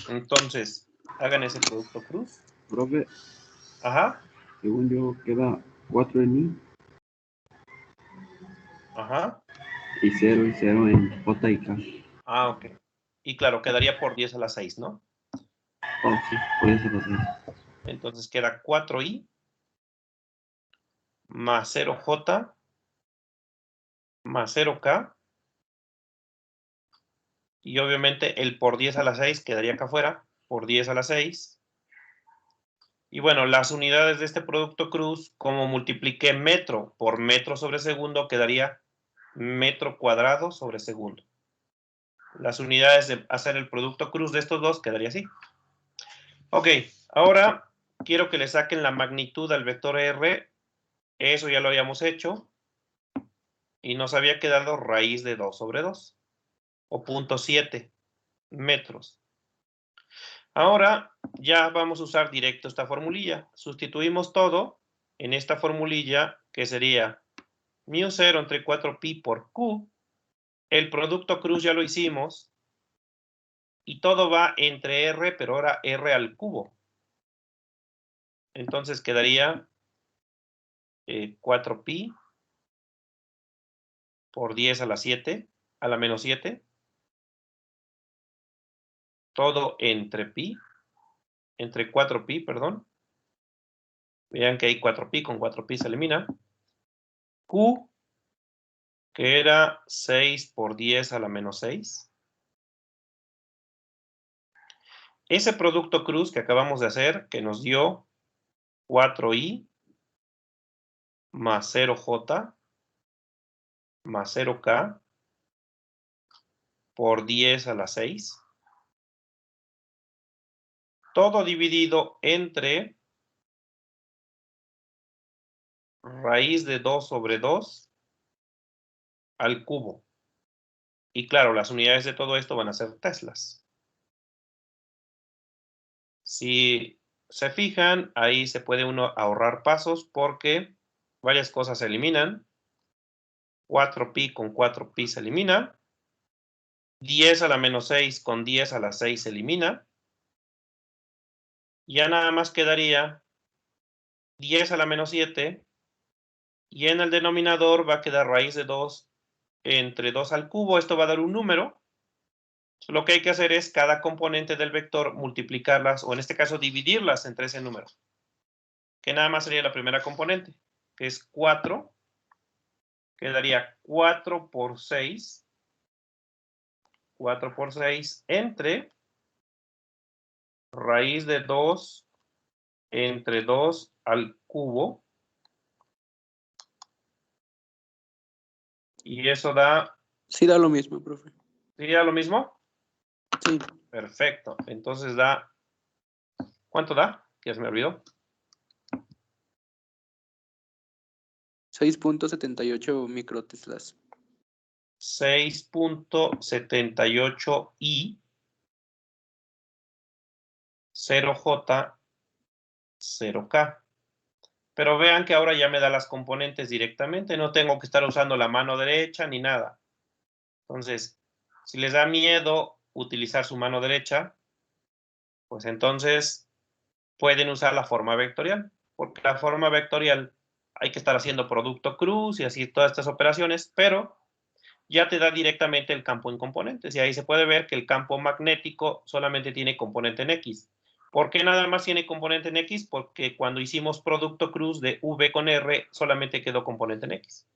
Speaker 1: Entonces, hagan ese producto cruz.
Speaker 2: Profe,
Speaker 1: Ajá,
Speaker 2: según yo, queda 4 en I
Speaker 1: ajá.
Speaker 2: y 0 en J y K.
Speaker 1: Ah, ok. Y claro, quedaría por 10 a la 6, ¿no?
Speaker 2: Oh, sí, por eso lo sé.
Speaker 1: Entonces queda 4i más 0j más 0k. Y obviamente el por 10 a la 6 quedaría acá afuera, por 10 a la 6. Y bueno, las unidades de este producto cruz, como multipliqué metro por metro sobre segundo, quedaría metro cuadrado sobre segundo. Las unidades de hacer el producto cruz de estos dos quedaría así. Ok, ahora quiero que le saquen la magnitud al vector R. Eso ya lo habíamos hecho. Y nos había quedado raíz de 2 sobre 2. O 0.7 metros. Ahora ya vamos a usar directo esta formulilla. Sustituimos todo en esta formulilla que sería μ0 entre 4pi por q. El producto cruz ya lo hicimos. Y todo va entre r, pero ahora r al cubo. Entonces quedaría 4pi por 10 a la 7, a la menos 7. Todo entre pi, entre 4pi, perdón. Vean que hay 4pi, con 4pi se elimina. Q, que era 6 por 10 a la menos 6. Ese producto cruz que acabamos de hacer, que nos dio 4i más 0j más 0k por 10 a la 6. Todo dividido entre raíz de 2 sobre 2 al cubo. Y claro, las unidades de todo esto van a ser teslas. Si se fijan, ahí se puede uno ahorrar pasos porque varias cosas se eliminan. 4pi con 4pi se elimina. 10 a la menos 6 con 10 a la 6 se elimina. Ya nada más quedaría 10 a la menos 7. Y en el denominador va a quedar raíz de 2 entre 2 al cubo. Esto va a dar un número. Lo que hay que hacer es cada componente del vector multiplicarlas, o en este caso dividirlas entre ese número. Que nada más sería la primera componente, que es 4. Quedaría 4 por 6. 4 por 6 entre raíz de 2 entre 2 al cubo. Y eso da...
Speaker 5: Sí, da lo mismo, profe.
Speaker 1: ¿Sería lo mismo?
Speaker 5: Sí,
Speaker 1: Perfecto. Entonces da... ¿Cuánto da? Ya se me olvidó.
Speaker 5: 6.78 microteslas.
Speaker 1: 6.78 i 0J, 0K. Pero vean que ahora ya me da las componentes directamente. No tengo que estar usando la mano derecha ni nada. Entonces, si les da miedo utilizar su mano derecha, pues entonces pueden usar la forma vectorial. Porque la forma vectorial hay que estar haciendo producto cruz y así todas estas operaciones, pero ya te da directamente el campo en componentes. Y ahí se puede ver que el campo magnético solamente tiene componente en X. ¿Por qué nada más tiene componente en X? Porque cuando hicimos producto cruz de V con R, solamente quedó componente en X.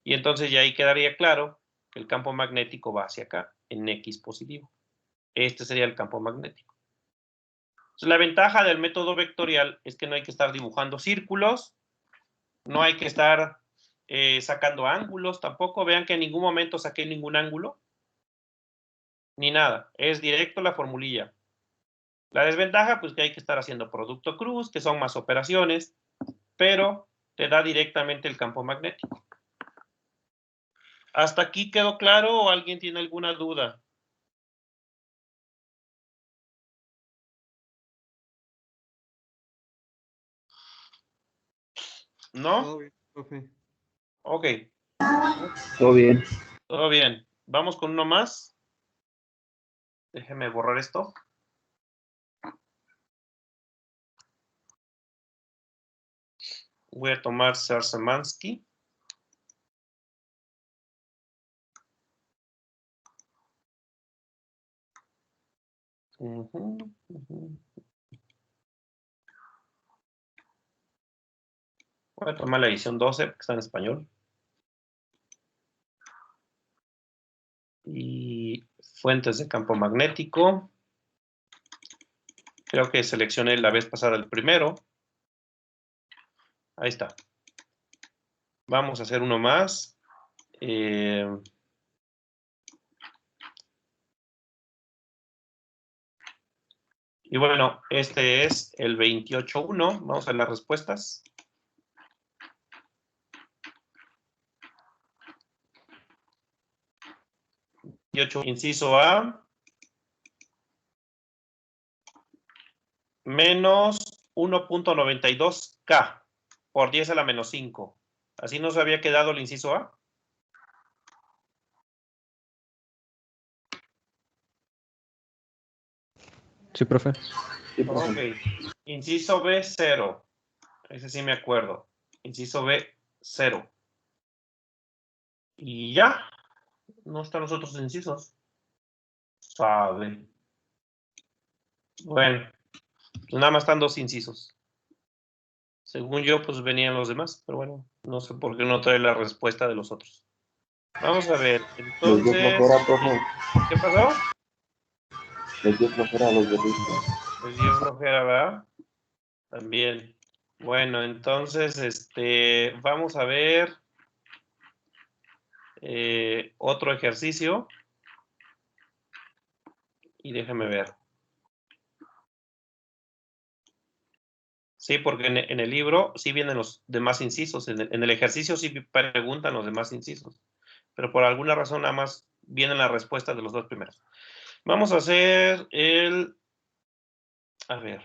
Speaker 1: Y entonces ya ahí quedaría claro que el campo magnético va hacia acá, en X positivo. Este sería el campo magnético. Entonces, la ventaja del método vectorial es que no hay que estar dibujando círculos, no hay que estar sacando ángulos tampoco. Vean que en ningún momento saqué ningún ángulo, ni nada. Es directo la formulilla. La desventaja, pues que hay que estar haciendo producto cruz, que son más operaciones, pero te da directamente el campo magnético. ¿Hasta aquí quedó claro o alguien tiene alguna duda? ¿No?
Speaker 3: Todo bien, profe.
Speaker 1: Ok,
Speaker 2: Todo bien.
Speaker 1: todo bien. Vamos con uno más. Déjeme borrar esto. Voy a tomar Sarsemansky. Voy a tomar la edición 12 porque está en español. Y fuentes de campo magnético. Creo que seleccioné la vez pasada el primero. Ahí está. Vamos a hacer uno más. Y bueno, este es el 28.1. Vamos a ver las respuestas. Inciso A. Menos 1.92K por 10 a la menos 5. ¿Así nos había quedado el inciso A?
Speaker 4: Sí, profe.
Speaker 2: Sí, profe.
Speaker 1: Ok. Inciso B, 0. Ese sí me acuerdo. Inciso B, 0. Y ya. No están los otros incisos. Sabe. Bueno. Pues nada más están dos incisos. Según yo, pues venían los demás. Pero bueno, no sé por qué no trae la respuesta de los otros. Vamos a ver.
Speaker 2: Les dio
Speaker 1: Entonces,
Speaker 2: flojera, profe.
Speaker 1: ¿qué pasó?
Speaker 2: Les dio flojera a los de Lista.
Speaker 1: Les dio flojera, ¿verdad? También. Bueno, entonces, vamos a ver otro ejercicio. Y déjame ver. Sí, porque en el libro sí vienen los demás incisos. En el ejercicio sí preguntan los demás incisos. Pero por alguna razón nada más vienen las respuestas de los dos primeros. Vamos a hacer el... A ver.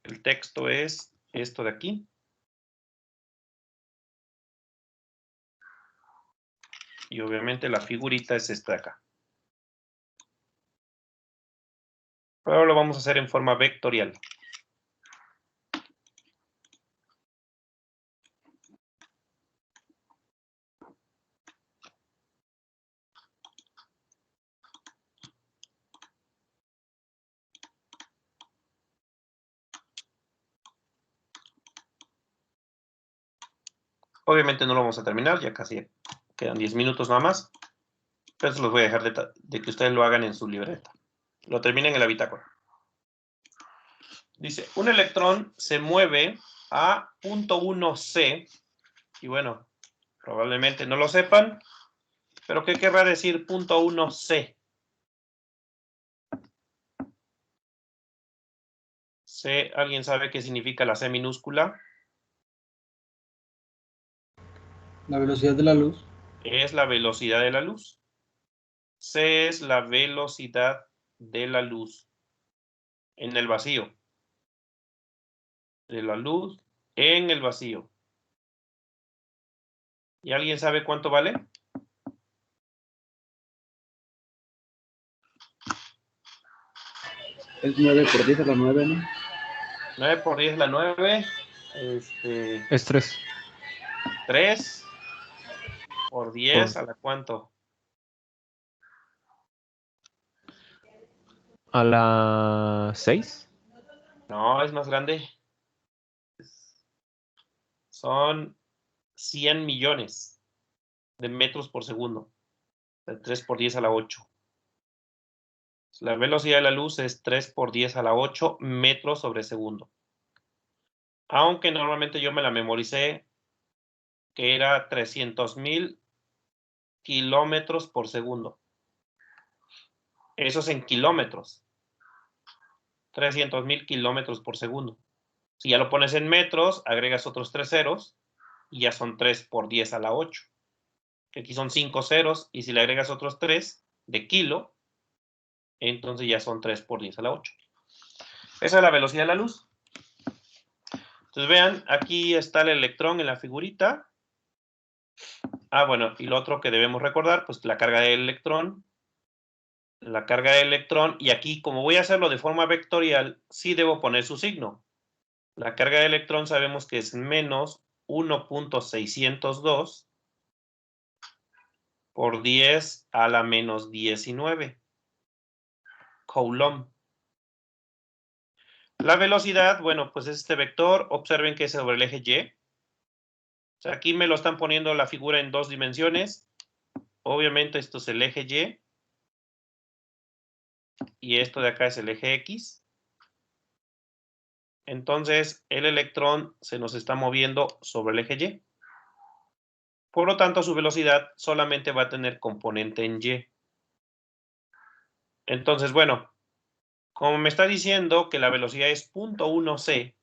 Speaker 1: El texto es esto de aquí. Y obviamente la figurita es esta de acá. Pero ahora lo vamos a hacer en forma vectorial. Obviamente no lo vamos a terminar, ya casi quedan 10 minutos nada más. Pero eso los voy a dejar de que ustedes lo hagan en su libreta. Lo terminen en la bitácora. Dice, un electrón se mueve a 0.1C. Y bueno, probablemente no lo sepan. Pero ¿qué querrá decir 0.1C? C, ¿alguien sabe qué significa la C minúscula?
Speaker 6: La velocidad de la luz.
Speaker 1: Es la velocidad de la luz. C es la velocidad de la luz en el vacío. De la luz en el vacío. ¿Y alguien sabe cuánto vale?
Speaker 2: Es 9 por 10 a la 9, ¿no?
Speaker 1: 9 por 10 es la 9.
Speaker 4: Es 3.
Speaker 1: 3 por 10 a la ¿cuánto?
Speaker 4: ¿A la 6?
Speaker 1: No, es más grande. Son 100 millones de metros por segundo. De 3 por 10 a la 8. La velocidad de la luz es 3 por 10 a la 8 metros sobre segundo. Aunque normalmente yo me la memoricé que era 300,000 kilómetros por segundo. Eso es en kilómetros. 300,000 kilómetros por segundo. Si ya lo pones en metros, agregas otros 3 ceros y ya son 3 por 10 a la 8. Que aquí son 5 ceros y si le agregas otros 3 de kilo, entonces ya son 3 por 10 a la 8. Esa es la velocidad de la luz. Entonces vean, aquí está el electrón en la figurita. Bueno, y lo otro que debemos recordar, pues la carga del electrón. La carga del electrón, y aquí como voy a hacerlo de forma vectorial, sí debo poner su signo. La carga del electrón sabemos que es menos 1.602 por 10 a la menos 19 Coulomb. La velocidad, bueno, pues es este vector. Observen que es sobre el eje Y. O sea, aquí me lo están poniendo la figura en 2 dimensiones. Obviamente esto es el eje Y. Y esto de acá es el eje X. Entonces, el electrón se nos está moviendo sobre el eje Y. Por lo tanto, su velocidad solamente va a tener componente en Y. Entonces, bueno, como me está diciendo que la velocidad es 0.1c,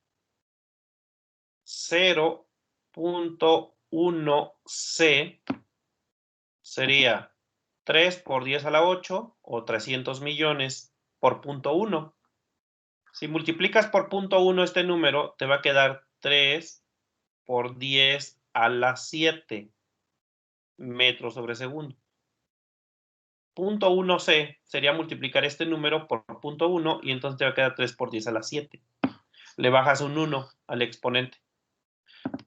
Speaker 1: 0.1c sería 3 por 10 a la 8 o 300 millones por 0.1. Si multiplicas por 0.1 este número, te va a quedar 3 por 10 a la 7 metros sobre segundo. 0.1c sería multiplicar este número por 0.1 y entonces te va a quedar 3 por 10 a la 7. Le bajas un 1 al exponente.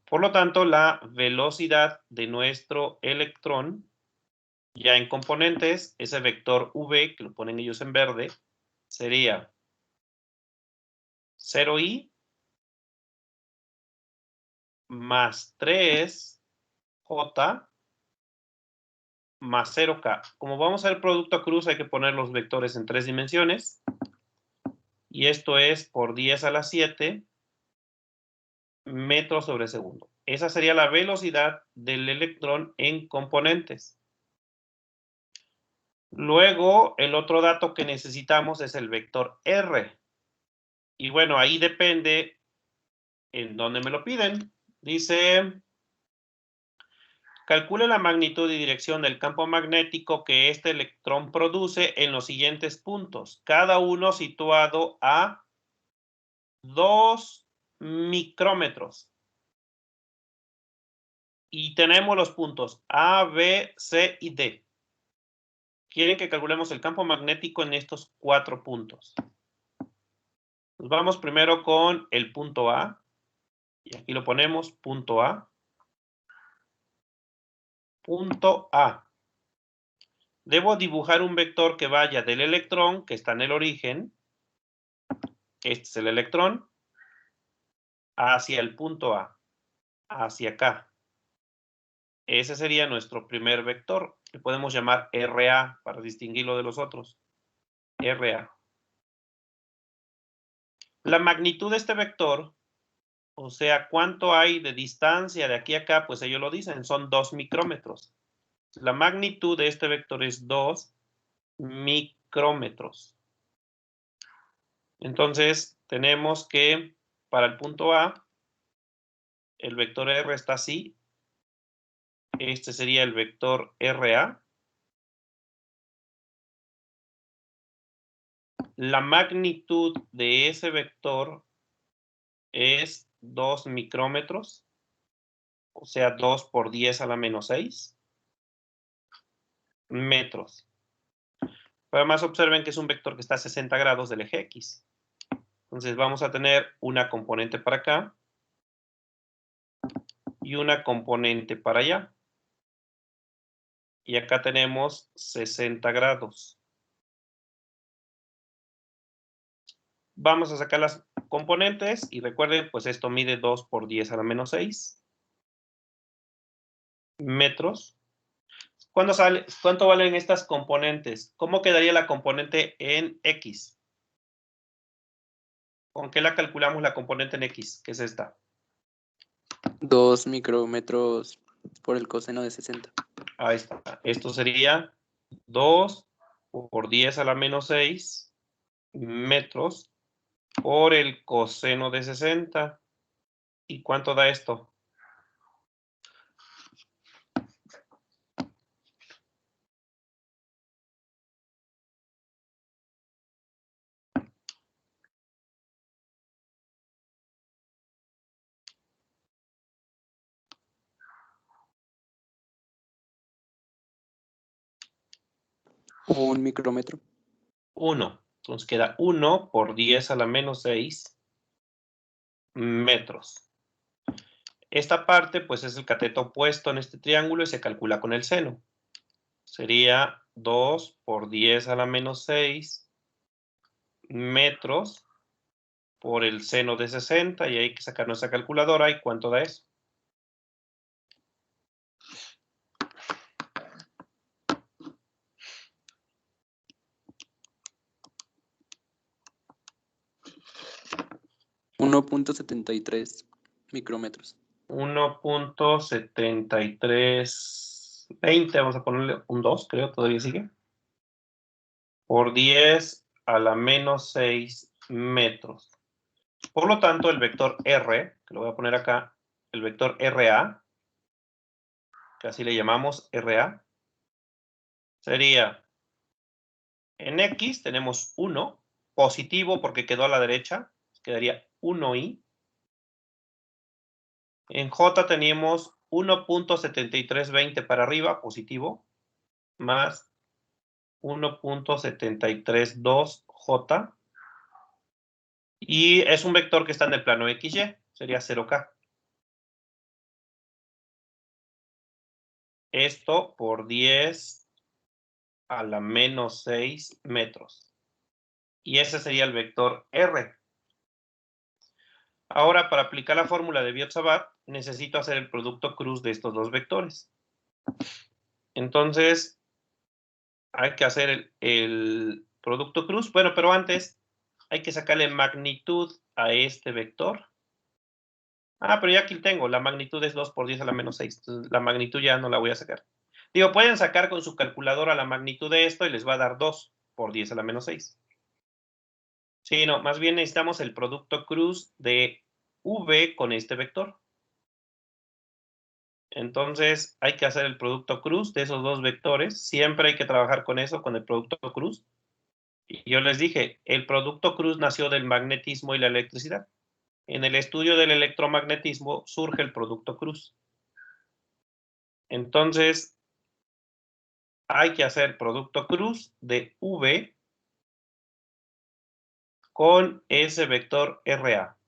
Speaker 1: Por lo tanto, la velocidad de nuestro electrón, ya en componentes, ese vector v, que lo ponen ellos en verde, sería 0i más 3j más 0k. Como vamos a ver producto cruz, hay que poner los vectores en 3 dimensiones. Y esto es por 10 a la 7 metros sobre segundo. Esa sería la velocidad del electrón en componentes. Luego, el otro dato que necesitamos es el vector R. Y bueno, ahí depende en dónde me lo piden. Dice, calcule la magnitud y dirección del campo magnético que este electrón produce en los siguientes puntos, cada uno situado a 2 micrómetros. Y tenemos los puntos A, B, C y D. Quieren que calculemos el campo magnético en estos 4 puntos. Nos vamos primero con el punto A. Y aquí lo ponemos, punto A. Punto A. Debo dibujar un vector que vaya del electrón, que está en el origen. Este es el electrón. Hacia el punto A. Hacia acá. Ese sería nuestro primer vector, que podemos llamar RA para distinguirlo de los otros. RA. La magnitud de este vector, o sea, cuánto hay de distancia de aquí a acá, pues ellos lo dicen, son 2 micrómetros. La magnitud de este vector es 2 micrómetros. Entonces, tenemos que para el punto A, el vector R está así. Este sería el vector RA. La magnitud de ese vector es 2 micrómetros, o sea, 2 por 10 a la menos 6 metros. Pero además observen que es un vector que está a 60 grados del eje X. Entonces vamos a tener una componente para acá y una componente para allá. Y acá tenemos 60 grados. Vamos a sacar las componentes y recuerden, pues esto mide 2 por 10 a la menos 6 metros. ¿Cuánto valen estas componentes? ¿Cómo quedaría la componente en X? ¿Con qué la calculamos la componente en X? ¿Qué es esta?
Speaker 5: 2 micrómetros por el coseno de 60.
Speaker 1: Ahí está. Esto sería 2 por 10 a la menos 6 metros por el coseno de 60. ¿Y cuánto da esto?
Speaker 5: Un micrómetro.
Speaker 1: 1. Entonces queda 1 por 10 a la menos 6 metros. Esta parte, pues, es el cateto opuesto en este triángulo y se calcula con el seno. Sería 2 por 10 a la menos 6 metros por el seno de 60 y hay que sacar nuestra calculadora. ¿Y cuánto da eso?
Speaker 5: $1.73 micrómetros.
Speaker 1: 1.7320, vamos a ponerle un 2, creo, todavía sigue. Por 10 a la menos 6 metros. Por lo tanto, el vector R, que lo voy a poner acá, el vector RA, que así le llamamos RA, sería en X tenemos 1, positivo porque quedó a la derecha, quedaría 1i. En J teníamos 1.7320 para arriba, positivo, más 1.732J. Y es un vector que está en el plano XY, sería 0K. Esto por 10 a la menos 6 metros. Y ese sería el vector R. Ahora, para aplicar la fórmula de Biot-Savart, necesito hacer el producto cruz de estos dos vectores. Entonces, hay que hacer el producto cruz. Bueno, pero antes hay que sacarle magnitud a este vector. Pero ya aquí tengo. La magnitud es 2 por 10 a la menos 6. Entonces, la magnitud ya no la voy a sacar. Digo, pueden sacar con su calculadora la magnitud de esto y les va a dar 2 por 10 a la menos 6. Sí, no, más bien necesitamos el producto cruz de V con este vector. Entonces, hay que hacer el producto cruz de esos dos vectores. Siempre hay que trabajar con eso, con el producto cruz. Y yo les dije, el producto cruz nació del magnetismo y la electricidad. En el estudio del electromagnetismo surge el producto cruz. Entonces, hay que hacer producto cruz de V con ese vector RA.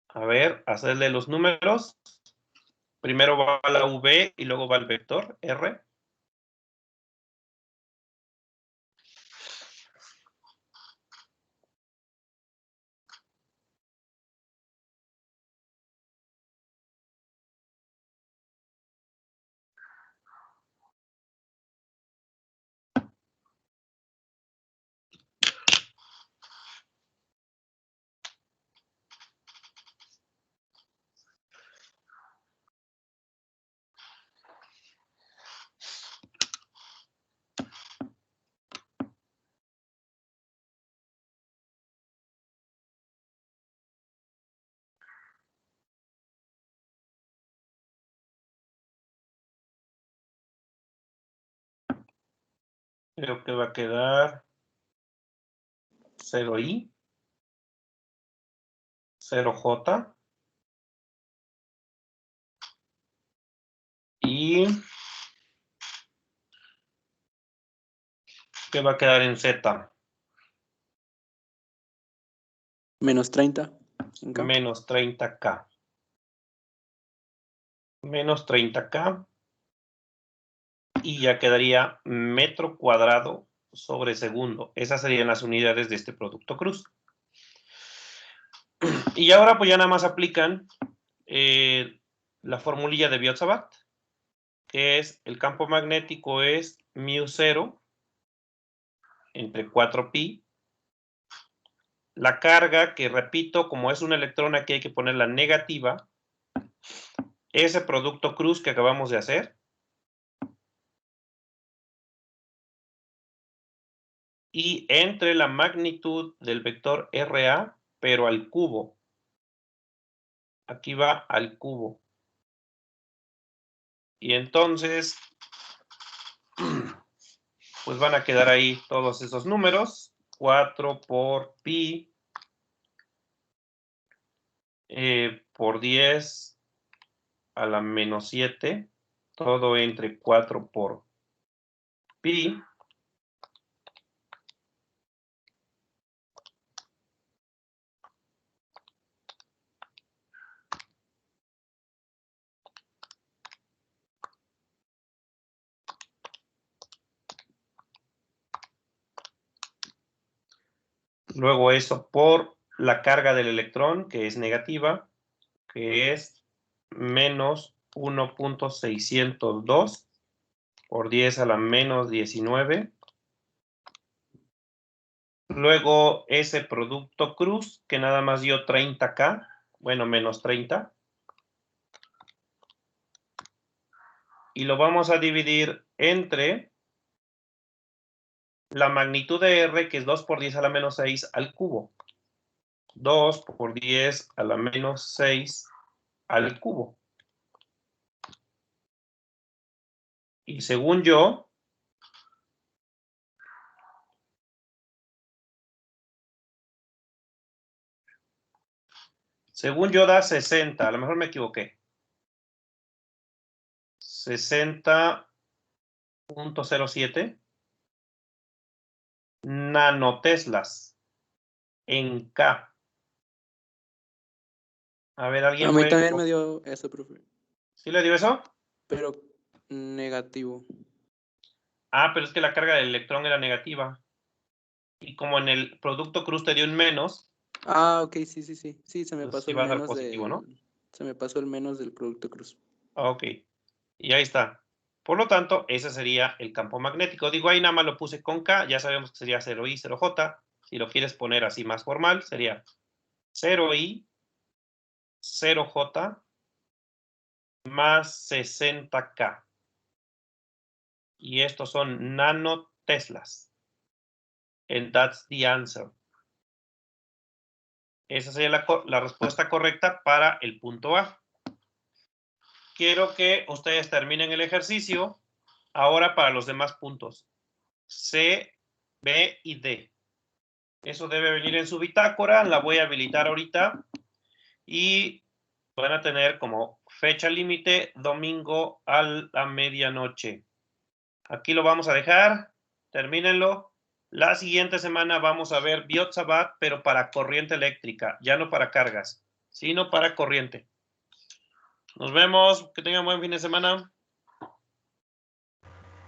Speaker 1: A ver, hacerle los números. Primero va la V y luego va el vector R. Creo que va a quedar 0i, 0j y ¿qué va a quedar en z?
Speaker 5: Menos 30. En K.
Speaker 1: Menos 30k. Menos 30k. Y ya quedaría metro cuadrado sobre segundo. Esas serían las unidades de este producto cruz. Y ahora pues ya nada más aplican la formulilla de Biot-Savart, que es el campo magnético es μ0 entre 4pi. La carga, que repito, como es un electrón aquí hay que ponerla negativa, ese producto cruz que acabamos de hacer, y entre la magnitud del vector RA, pero al cubo. Aquí va al cubo. Y entonces, pues van a quedar ahí todos esos números. 4 por pi por 10 a la menos 7. Todo entre 4 por pi. Luego eso por la carga del electrón, que es negativa, que es menos 1.602 por 10 a la menos 19. Luego ese producto cruz, que nada más dio 30k, bueno, menos 30. Y lo vamos a dividir entre la magnitud de R, que es 2 por 10 a la menos 6 al cubo. 2 por 10 a la menos 6 al cubo. Y según yo, da 60, a lo mejor me equivoqué. 60.07 nanoteslas en K. A ver, alguien
Speaker 5: A mí
Speaker 1: puede...
Speaker 5: también me dio eso, profe.
Speaker 1: ¿Sí le dio eso?
Speaker 5: Pero negativo.
Speaker 1: Ah, pero es que la carga del electrón era negativa. Y como en el producto cruz te dio un menos.
Speaker 5: Ah, ok, sí. Sí, se me
Speaker 1: Pues
Speaker 5: pasó
Speaker 1: sí
Speaker 5: el
Speaker 1: va a dar
Speaker 5: menos
Speaker 1: positivo, ¿no?
Speaker 5: Se me pasó el menos del producto cruz.
Speaker 1: Ok. Y ahí está. Por lo tanto, ese sería el campo magnético. Digo, ahí nada más lo puse con K. Ya sabemos que sería 0i, 0j. Si lo quieres poner así más formal, sería 0i, 0j más 60k. Y estos son nanoteslas. And that's the answer. Esa sería la respuesta correcta para el punto A. Quiero que ustedes terminen el ejercicio. Ahora para los demás puntos. C, B y D. Eso debe venir en su bitácora. La voy a habilitar ahorita. Y van a tener como fecha límite domingo a la medianoche. Aquí lo vamos a dejar. Termínenlo. La siguiente semana vamos a ver Biot-Savart, pero para corriente eléctrica. Ya no para cargas, sino para corriente. Nos vemos. Que tengan buen fin de semana.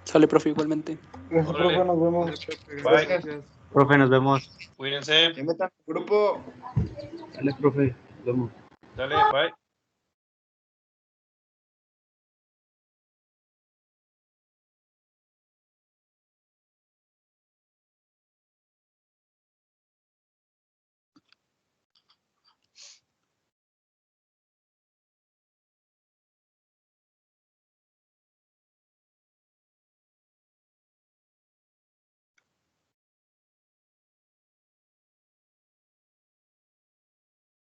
Speaker 5: Sale, profe, igualmente.
Speaker 6: Gracias,
Speaker 1: Órale.
Speaker 6: profe, nos vemos.
Speaker 1: Bye.
Speaker 3: Gracias.
Speaker 7: Profe, nos vemos.
Speaker 1: Cuídense.
Speaker 8: Ya metan el grupo.
Speaker 2: Dale, profe. Nos vemos.
Speaker 1: Dale, bye.